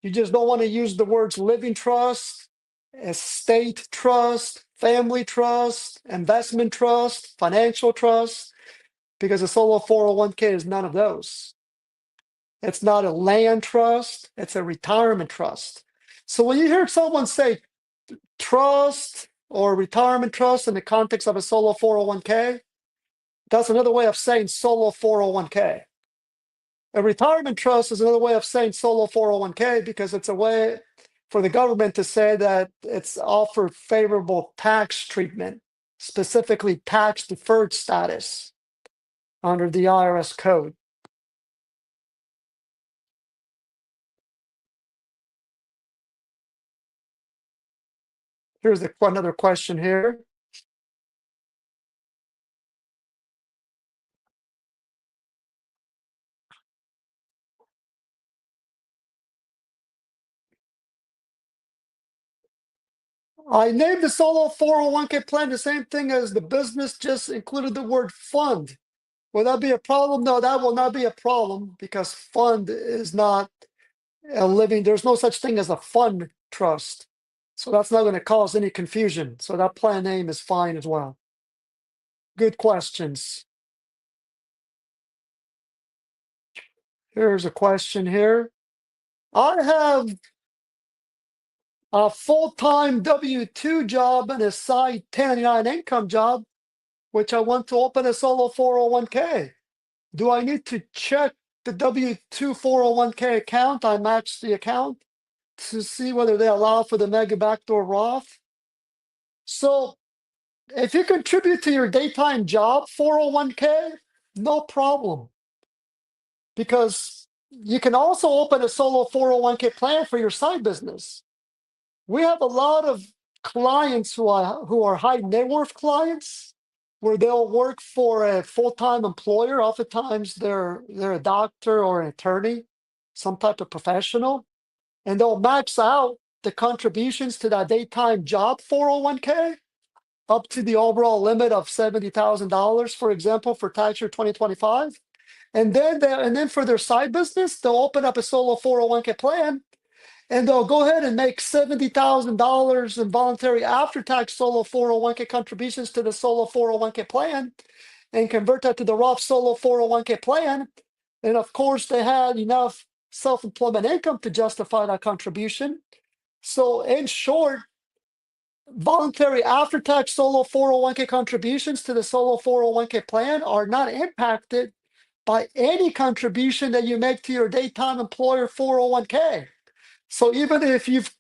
You just don't want to use the words living trust, estate trust, family trust, investment trust, financial trust, because a solo 401k is none of those. It's not a land trust, it's a retirement trust. So when you hear someone say trust or retirement trust in the context of a solo 401k, that's another way of saying solo 401k. A retirement trust is another way of saying solo 401k because it's a way for the government to say that it's offered favorable tax treatment, specifically tax deferred status under the IRS code. Here's another question here. I named the solo 401k plan the same thing as the business, just included the word fund. Will that be a problem? No, that will not be a problem because fund is not a living, there's no such thing as a fund trust. So that's not going to cause any confusion. So that plan name is fine as well. Good questions. Here's a question here. I have a full-time W-2 job and a side 1099 income job, which I want to open a solo 401k. Do I need to check the W-2 401k account? I match the account to see whether they allow for the mega backdoor Roth. So if you contribute to your daytime job 401k, no problem. Because you can also open a solo 401k plan for your side business. We have a lot of clients who are high net worth clients where they'll work for a full-time employer. Oftentimes they're a doctor or an attorney, some type of professional, and they'll max out the contributions to that daytime job 401k up to the overall limit of $70,000, for example, for tax year 2025. And then for their side business, they'll open up a solo 401k plan and they'll go ahead and make $70,000 in voluntary after-tax solo 401k contributions to the solo 401k plan and convert that to the Roth solo 401k plan. And of course, they had enough self-employment income to justify that contribution. So in short, voluntary after-tax solo 401k contributions to the solo 401k plan are not impacted by any contribution that you make to your daytime employer 401k. So even if you've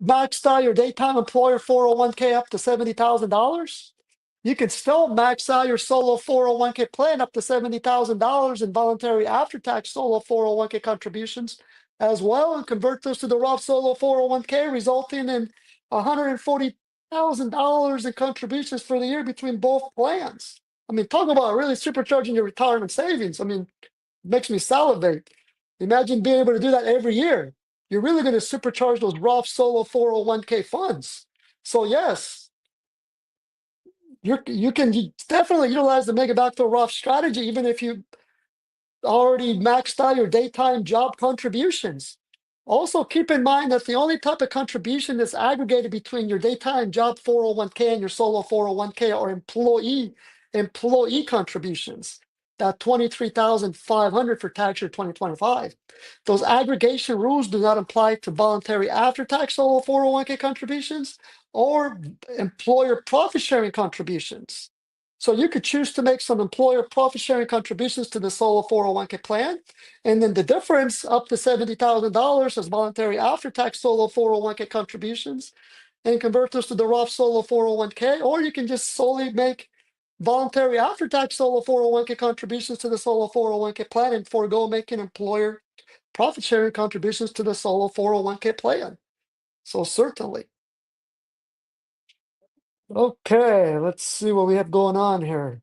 maxed out your daytime employer 401k up to $70,000, you can still max out your solo 401k plan up to $70,000 in voluntary after-tax solo 401k contributions as well and convert those to the Roth solo 401k, resulting in $140,000 in contributions for the year between both plans. I mean, talk about really supercharging your retirement savings. I mean, it makes me salivate. Imagine being able to do that every year. You're really going to supercharge those Roth solo 401k funds. So yes, you can definitely utilize the mega backdoor Roth strategy, even if you already maxed out your daytime job contributions. Also, keep in mind that the only type of contribution that's aggregated between your daytime job 401k and your solo 401k are employee contributions. That 23,500 for tax year 2025. Those aggregation rules do not apply to voluntary after-tax solo 401k contributions or employer profit sharing contributions. So you could choose to make some employer profit sharing contributions to the solo 401k plan. And then the difference up to $70,000 as voluntary after-tax solo 401k contributions and convert those to the Roth solo 401k. Or you can just solely make voluntary after-tax solo 401k contributions to the solo 401k plan and forego making employer profit sharing contributions to the solo 401k plan. So certainly. Okay, let's see what we have going on here.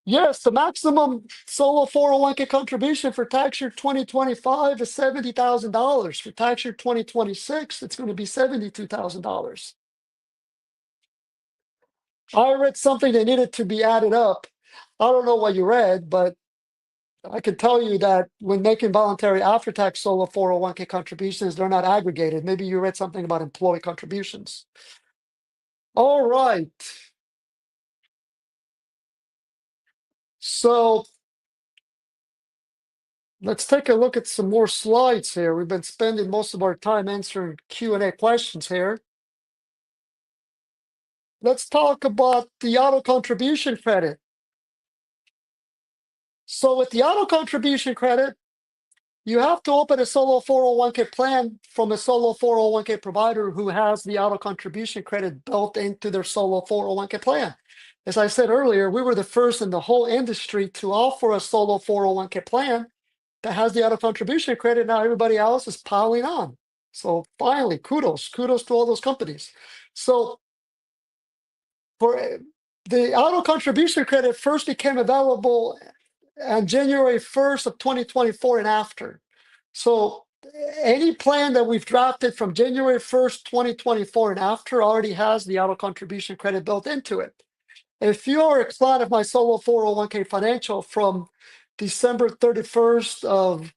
Yes, the maximum solo 401k contribution for tax year 2025 is $70,000. For tax year 2026, it's going to be $72,000. I read something that needed to be added up. I don't know what you read, but I can tell you that when making voluntary after-tax solo 401k contributions, they're not aggregated. Maybe you read something about employee contributions. All right. So let's take a look at some more slides here. We've been spending most of our time answering Q&A questions here. Let's talk about the auto contribution credit. So with the auto contribution credit, you have to open a solo 401k plan from a solo 401k provider who has the auto contribution credit built into their solo 401k plan. As I said earlier, we were the first in the whole industry to offer a solo 401k plan that has the auto contribution credit. Now everybody else is piling on. So finally, kudos to all those companies. So for the auto contribution credit first became available on January 1st of 2024 and after. So any plan that we've drafted from January 1st, 2024 and after already has the auto contribution credit built into it. If you are a client of my solo 401k financial from December 31st of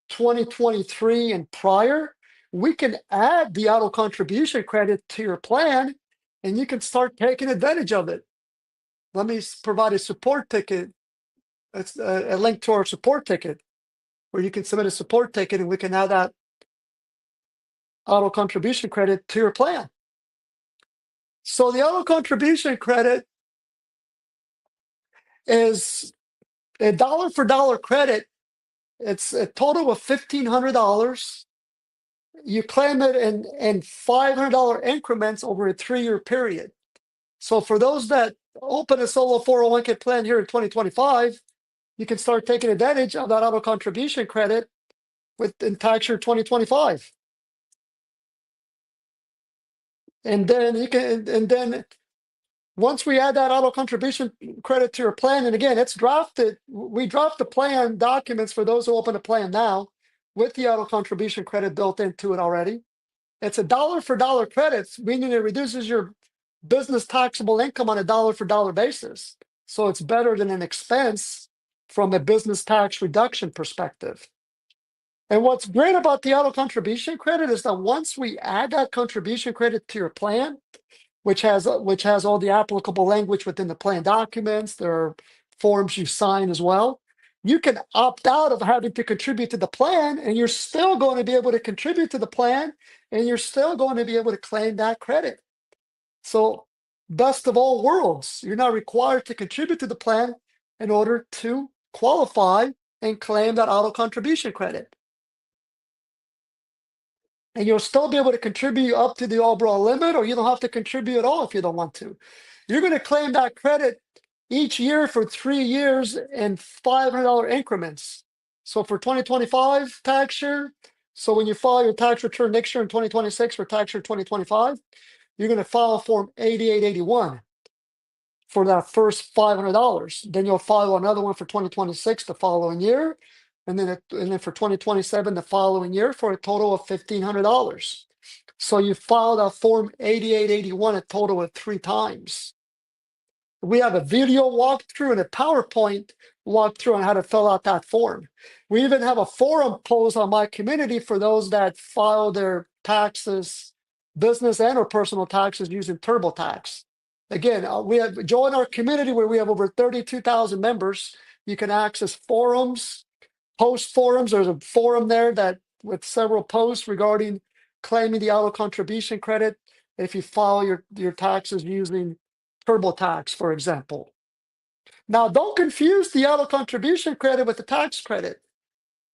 2023 and prior, we can add the auto contribution credit to your plan and you can start taking advantage of it. Let me provide a support ticket. It's a link to our support ticket where you can submit a support ticket and we can add that auto contribution credit to your plan. So the auto contribution credit is a dollar for dollar credit. It's a total of $1,500. You claim it in $500 increments over a 3-year period. So for those that open a solo 401k plan here in 2025, you can start taking advantage of that auto contribution credit in tax year 2025. And then once we add that auto contribution credit to your plan, and again, it's drafted, we draft the plan documents for those who open a plan now with the auto contribution credit built into it already. It's a dollar for dollar credits, meaning it reduces your business taxable income on a dollar for dollar basis. So it's better than an expense from a business tax reduction perspective. And what's great about the auto contribution credit is that once we add that contribution credit to your plan, which has all the applicable language within the plan documents, there are forms you sign as well. You can opt out of having to contribute to the plan, and you're still going to be able to contribute to the plan, and you're still going to be able to claim that credit. So, best of all worlds, you're not required to contribute to the plan in order to qualify and claim that auto contribution credit. And you'll still be able to contribute up to the overall limit, or you don't have to contribute at all if you don't want to. You're going to claim that credit each year for 3 years in $500 increments. So for 2025 tax year, so when you file your tax return next year in 2026 for tax year 2025, you're going to file Form 8881 for that first $500. Then you'll file another one for 2026 the following year, and then for 2027 the following year for a total of $1,500. So you file that Form 8881 a total of 3 times. We have a video walkthrough and a PowerPoint walkthrough on how to fill out that form. We even have a forum post on my community for those that file their taxes, business and or personal taxes using TurboTax. Again, we have join our community where we have over 32,000 members. You can access forums, post forums. There's a forum there that with several posts regarding claiming the auto contribution credit if you file your taxes using TurboTax, for example. Now, don't confuse the auto contribution credit with the tax credit.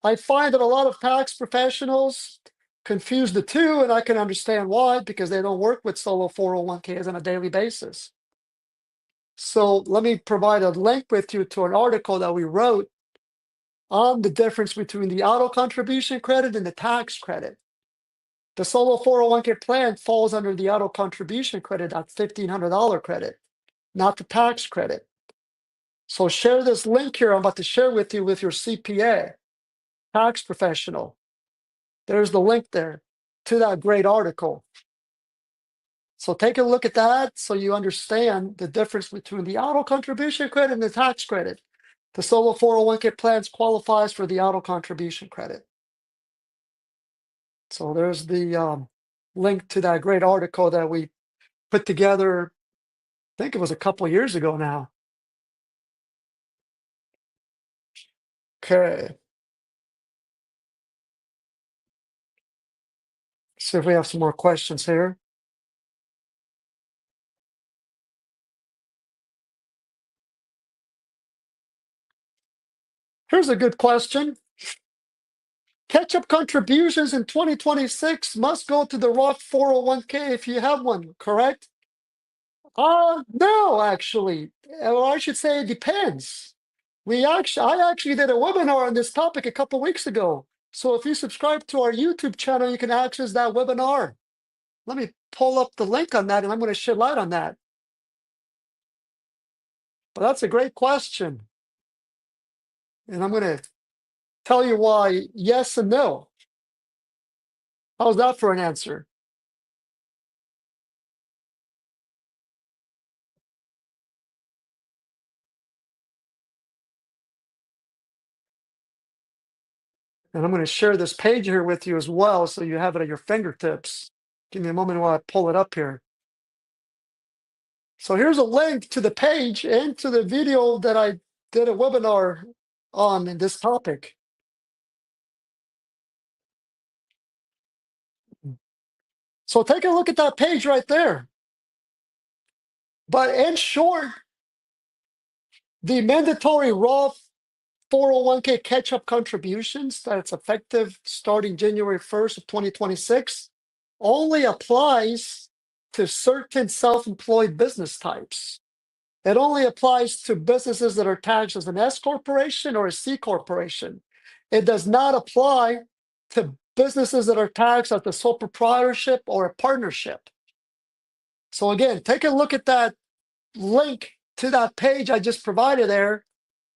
I find that a lot of tax professionals confuse the two, and I can understand why, because they don't work with solo 401ks on a daily basis. So let me provide a link with you to an article that we wrote on the difference between the auto contribution credit and the tax credit. The solo 401k plan falls under the auto contribution credit, that $1,500 credit, not the tax credit. So share this link here I'm about to share with you with your CPA, tax professional. There's the link there to that great article. So take a look at that so you understand the difference between the auto contribution credit and the tax credit. The solo 401k plans qualifies for the auto contribution credit. So there's the link to that great article that we put together, I think it was a couple years ago now. Okay. See if we have some more questions here. Here's a good question. Catch-up contributions in 2026 must go to the Roth 401k if you have one, correct? No, actually. Or I should say it depends. I actually did a webinar on this topic a couple weeks ago. So if you subscribe to our YouTube channel, you can access that webinar. Let me pull up the link on that and I'm going to shed light on that. But that's a great question. And I'm going to tell you why yes and no. How's that for an answer? And I'm going to share this page here with you as well so you have it at your fingertips. Give me a moment while I pull it up here. So here's a link to the page and to the video that I did a webinar on in this topic. So take a look at that page right there. But in short, the mandatory Roth 401k catch-up contributions that's effective starting January 1st of 2026 only applies to certain self-employed business types. It only applies to businesses that are taxed as an S corporation or a C corporation. It does not apply to businesses that are taxed as a sole proprietorship or a partnership. So again, take a look at that link to that page I just provided there,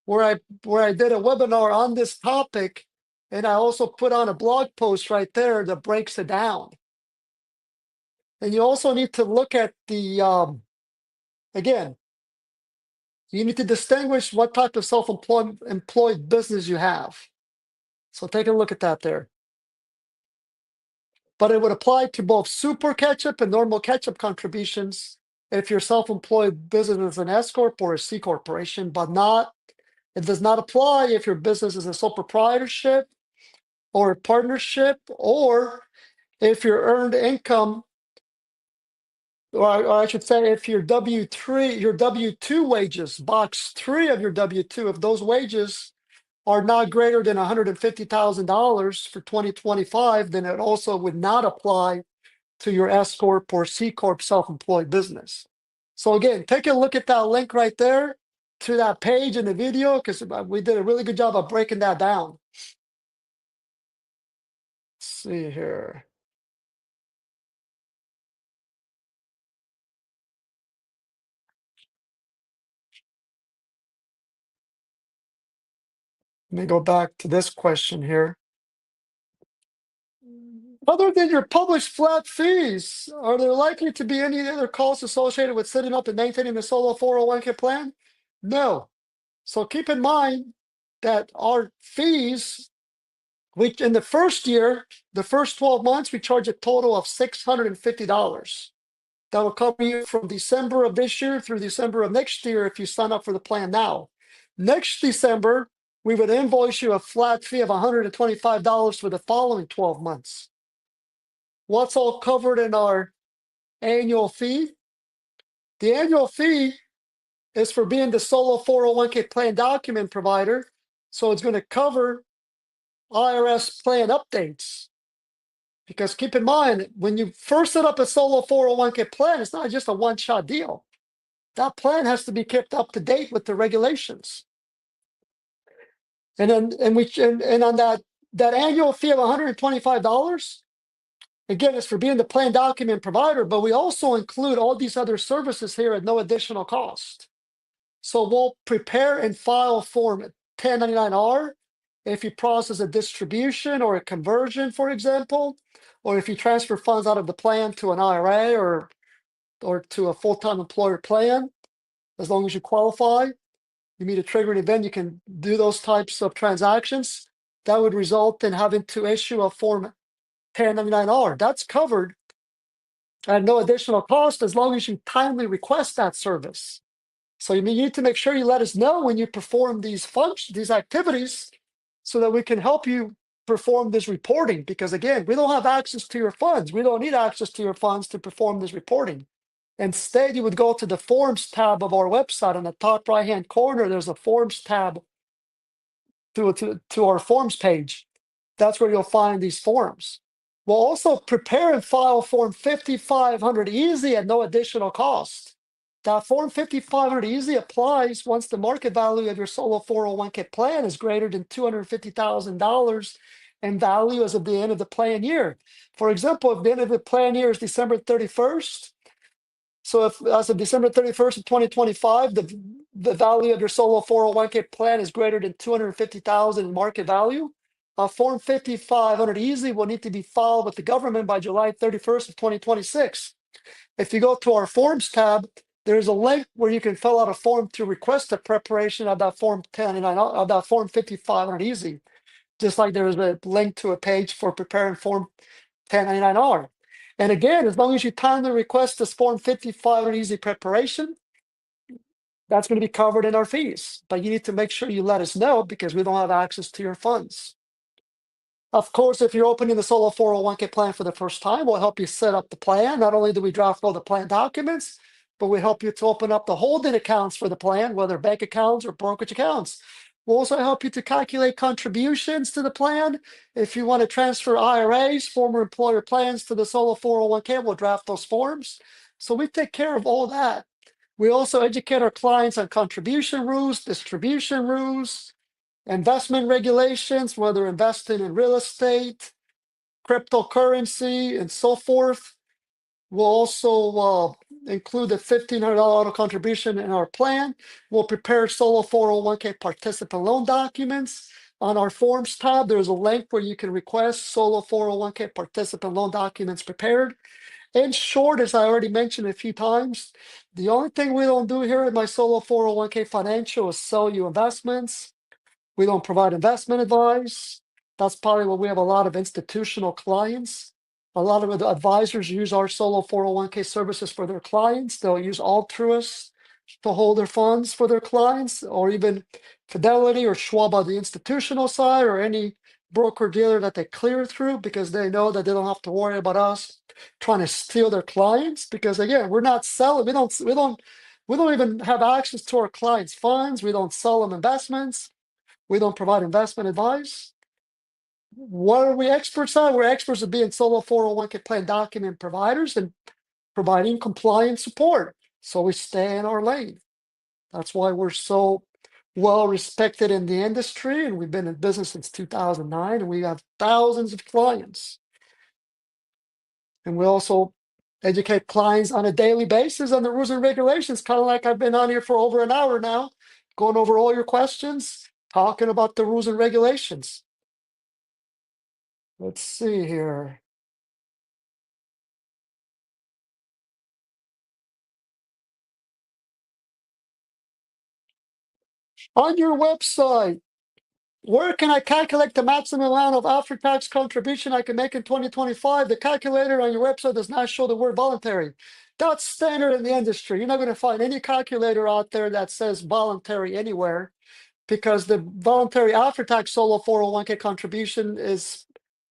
where I did a webinar on this topic, and I also put on a blog post right there that breaks it down. And you also need to look at the again, you need to distinguish what type of self-employed business you have. So take a look at that there. But it would apply to both super catch-up and normal catch-up contributions if your self-employed business is an S corp or a C corporation, but it does not apply if your business is a sole proprietorship or a partnership, or if your earned income, or I should say, if your W2 wages, box 3 of your W2, if those wages are not greater than $150,000 for 2025, then it also would not apply to your S Corp or C Corp self-employed business. So again, take a look at that link right there to that page in the video, because we did a really good job of breaking that down. Let's see here. Let me go back to this question here. Other than your published flat fees, are there likely to be any other costs associated with setting up and maintaining a solo 401k plan? No. So keep in mind that our fees, which in the first year, the first 12 months, we charge a total of $650. That will cover you from December of this year through December of next year if you sign up for the plan now. Next December, we would invoice you a flat fee of $125 for the following 12 months. What's all covered in our annual fee? The annual fee is for being the solo 401k plan document provider. So it's going to cover IRS plan updates. Because keep in mind, when you first set up a solo 401k plan, it's not just a one-shot deal. That plan has to be kept up to date with the regulations. And then and on that annual fee of $125, again, it's for being the plan document provider, but we also include all these other services here at no additional cost. So we'll prepare and file Form 1099-R if you process a distribution or a conversion, for example, or if you transfer funds out of the plan to an IRA or to a full-time employer plan. As long as you qualify, you meet a triggering event, you can do those types of transactions. That would result in having to issue a Form 1099-R. That's covered at no additional cost as long as you timely request that service. So you need to make sure you let us know when you perform these these activities so that we can help you perform this reporting. Because again, we don't have access to your funds. We don't need access to your funds to perform this reporting. Instead, you would go to the Forms tab of our website. On the top right-hand corner, there's a Forms tab to our Forms page. That's where you'll find these forms. We'll also prepare and file Form 5500 Easy at no additional cost. That Form 5500 Easy applies once the market value of your solo 401k plan is greater than $250,000 in value as of the end of the plan year. For example, if the end of the plan year is December 31st, so if as of December 31st of 2025, the value of your solo 401k plan is greater than 250,000 in market value, a Form 5500 Easy will need to be filed with the government by July 31st of 2026. If you go to our Forms tab, there's a link where you can fill out a form to request the preparation of that Form 1099, of that Form 5500 Easy, just like there's a link to a page for preparing Form 1099R. And again, as long as you timely request this Form 5500 Easy preparation, that's going to be covered in our fees. But you need to make sure you let us know because we don't have access to your funds. Of course, if you're opening the solo 401k plan for the first time, we'll help you set up the plan. Not only do we draft all the plan documents, but we help you to open up the holding accounts for the plan, whether bank accounts or brokerage accounts. We'll also help you to calculate contributions to the plan. If you want to transfer IRAs, former employer plans to the solo 401k, we'll draft those forms. So we take care of all that. We also educate our clients on contribution rules, distribution rules, investment regulations, whether investing in real estate, cryptocurrency, and so forth. We'll also include the $1,500 auto contribution in our plan. We'll prepare solo 401k participant loan documents. On our Forms tab, there's a link where you can request solo 401k participant loan documents prepared. In short, as I already mentioned a few times, the only thing we don't do here at my solo 401k financial is sell you investments. We don't provide investment advice. That's probably where we have a lot of institutional clients. A lot of the advisors use our solo 401k services for their clients. They'll use Altruist to hold their funds for their clients, or even Fidelity or Schwab on the institutional side, or any broker dealer that they clear through, because they know that they don't have to worry about us trying to steal their clients. Because again, we're not selling. We don't even have access to our clients' funds. We don't sell them investments. We don't provide investment advice. What are we experts at? We're experts at being solo 401k plan document providers and providing compliance support. So we stay in our lane. That's why we're so well respected in the industry. And we've been in business since 2009, and we have thousands of clients. And we also educate clients on a daily basis on the rules and regulations, kind of like I've been on here for over an hour now, going over all your questions, talking about the rules and regulations. Let's see here. On your website, where can I calculate the maximum amount of after-tax contribution I can make in 2025? The calculator on your website does not show the word voluntary. That's standard in the industry. You're not going to find any calculator out there that says voluntary anywhere, because the voluntary after-tax solo 401k contribution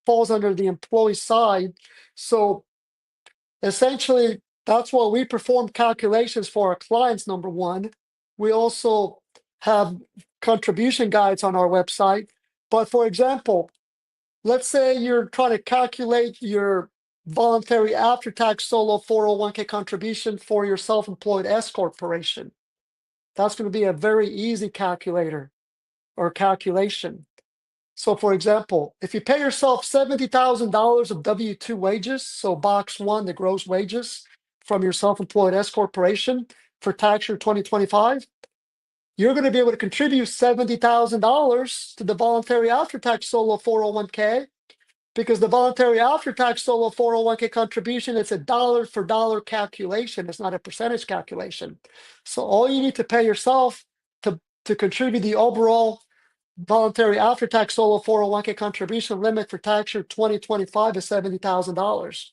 falls under the employee side. So essentially, that's why we perform calculations for our clients, number one. We also have contribution guides on our website. But for example, let's say you're trying to calculate your voluntary after-tax solo 401k contribution for your self-employed S corporation. That's going to be a very easy calculator or calculation. So for example, if you pay yourself $70,000 of W-2 wages, so box one, the gross wages from your self-employed S corporation for tax year 2025, you're going to be able to contribute $70,000 to the voluntary after-tax solo 401k, because the voluntary after-tax solo 401k contribution, it's a dollar for dollar calculation. It's not a percentage calculation. So all you need to pay yourself to contribute the overall voluntary after-tax solo 401k contribution limit for tax year 2025 is $70,000.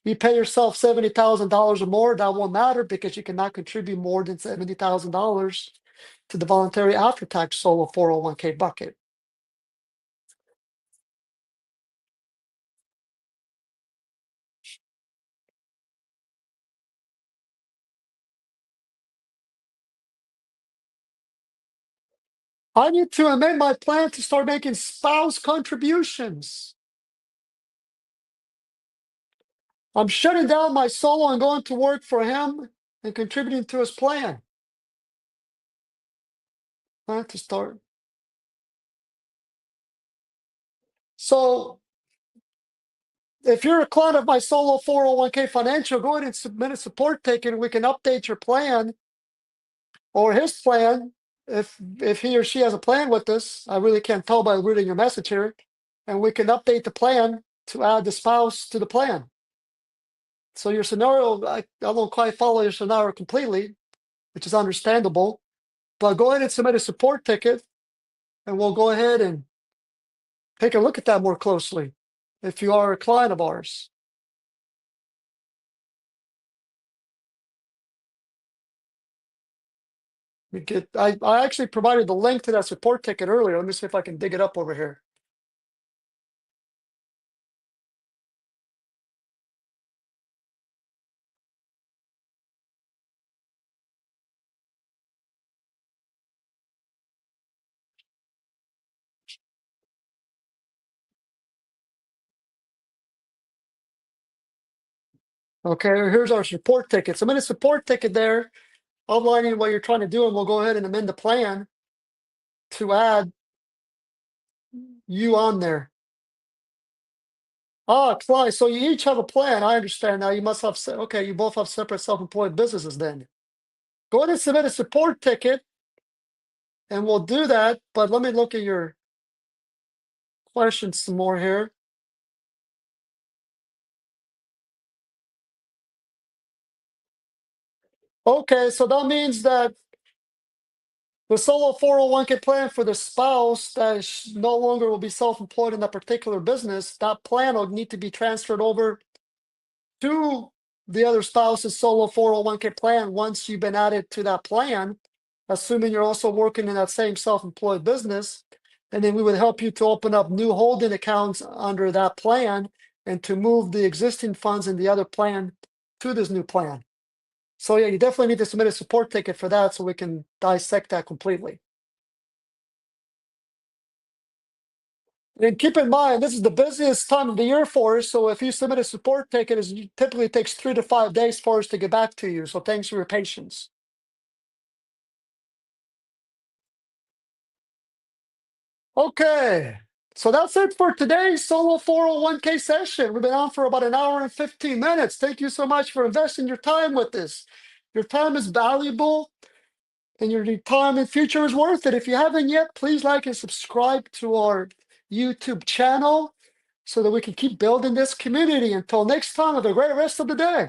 You pay yourself $70,000 or more, that won't matter because you cannot contribute more than $70,000 to the voluntary after-tax solo 401k bucket. I need to amend my plan to start making spouse contributions. I'm shutting down my solo and going to work for him and contributing to his plan. Plan to start. So if you're a client of my solo 401k financial, go ahead and submit a support ticket and we can update your plan or his plan. If he or she has a plan with this, I really can't tell by reading your message here. And we can update the plan to add the spouse to the plan. So your scenario, I don't quite follow your scenario completely, which is understandable. But go ahead and submit a support ticket, and we'll go ahead and take a look at that more closely if you are a client of ours. I actually provided the link to that support ticket earlier. Let me see if I can dig it up over here. Okay, here's our support ticket. Submit a support ticket there, outlining what you're trying to do, and we'll go ahead and amend the plan to add you on there. Ah, client. So you each have a plan. I understand now. You must have, okay, you both have separate self-employed businesses then. Go ahead and submit a support ticket, and we'll do that. But let me look at your questions some more here. Okay, so that means that the solo 401k plan for the spouse that is no longer will be self-employed in that particular business, that plan will need to be transferred over to the other spouse's solo 401k plan once you've been added to that plan, assuming you're also working in that same self-employed business. And then we would help you to open up new holding accounts under that plan and to move the existing funds in the other plan to this new plan. So yeah, you definitely need to submit a support ticket for that so we can dissect that completely. And keep in mind, this is the busiest time of the year for us. So if you submit a support ticket, it typically takes 3 to 5 days for us to get back to you. So thanks for your patience. Okay, so that's it for today's solo 401k session. We've been on for about an hour and 15 minutes. Thank you so much for investing your time with this. Your time is valuable and your retirement future is worth it. If you haven't yet, please like and subscribe to our YouTube channel so that we can keep building this community. Until next time, have a great rest of the day.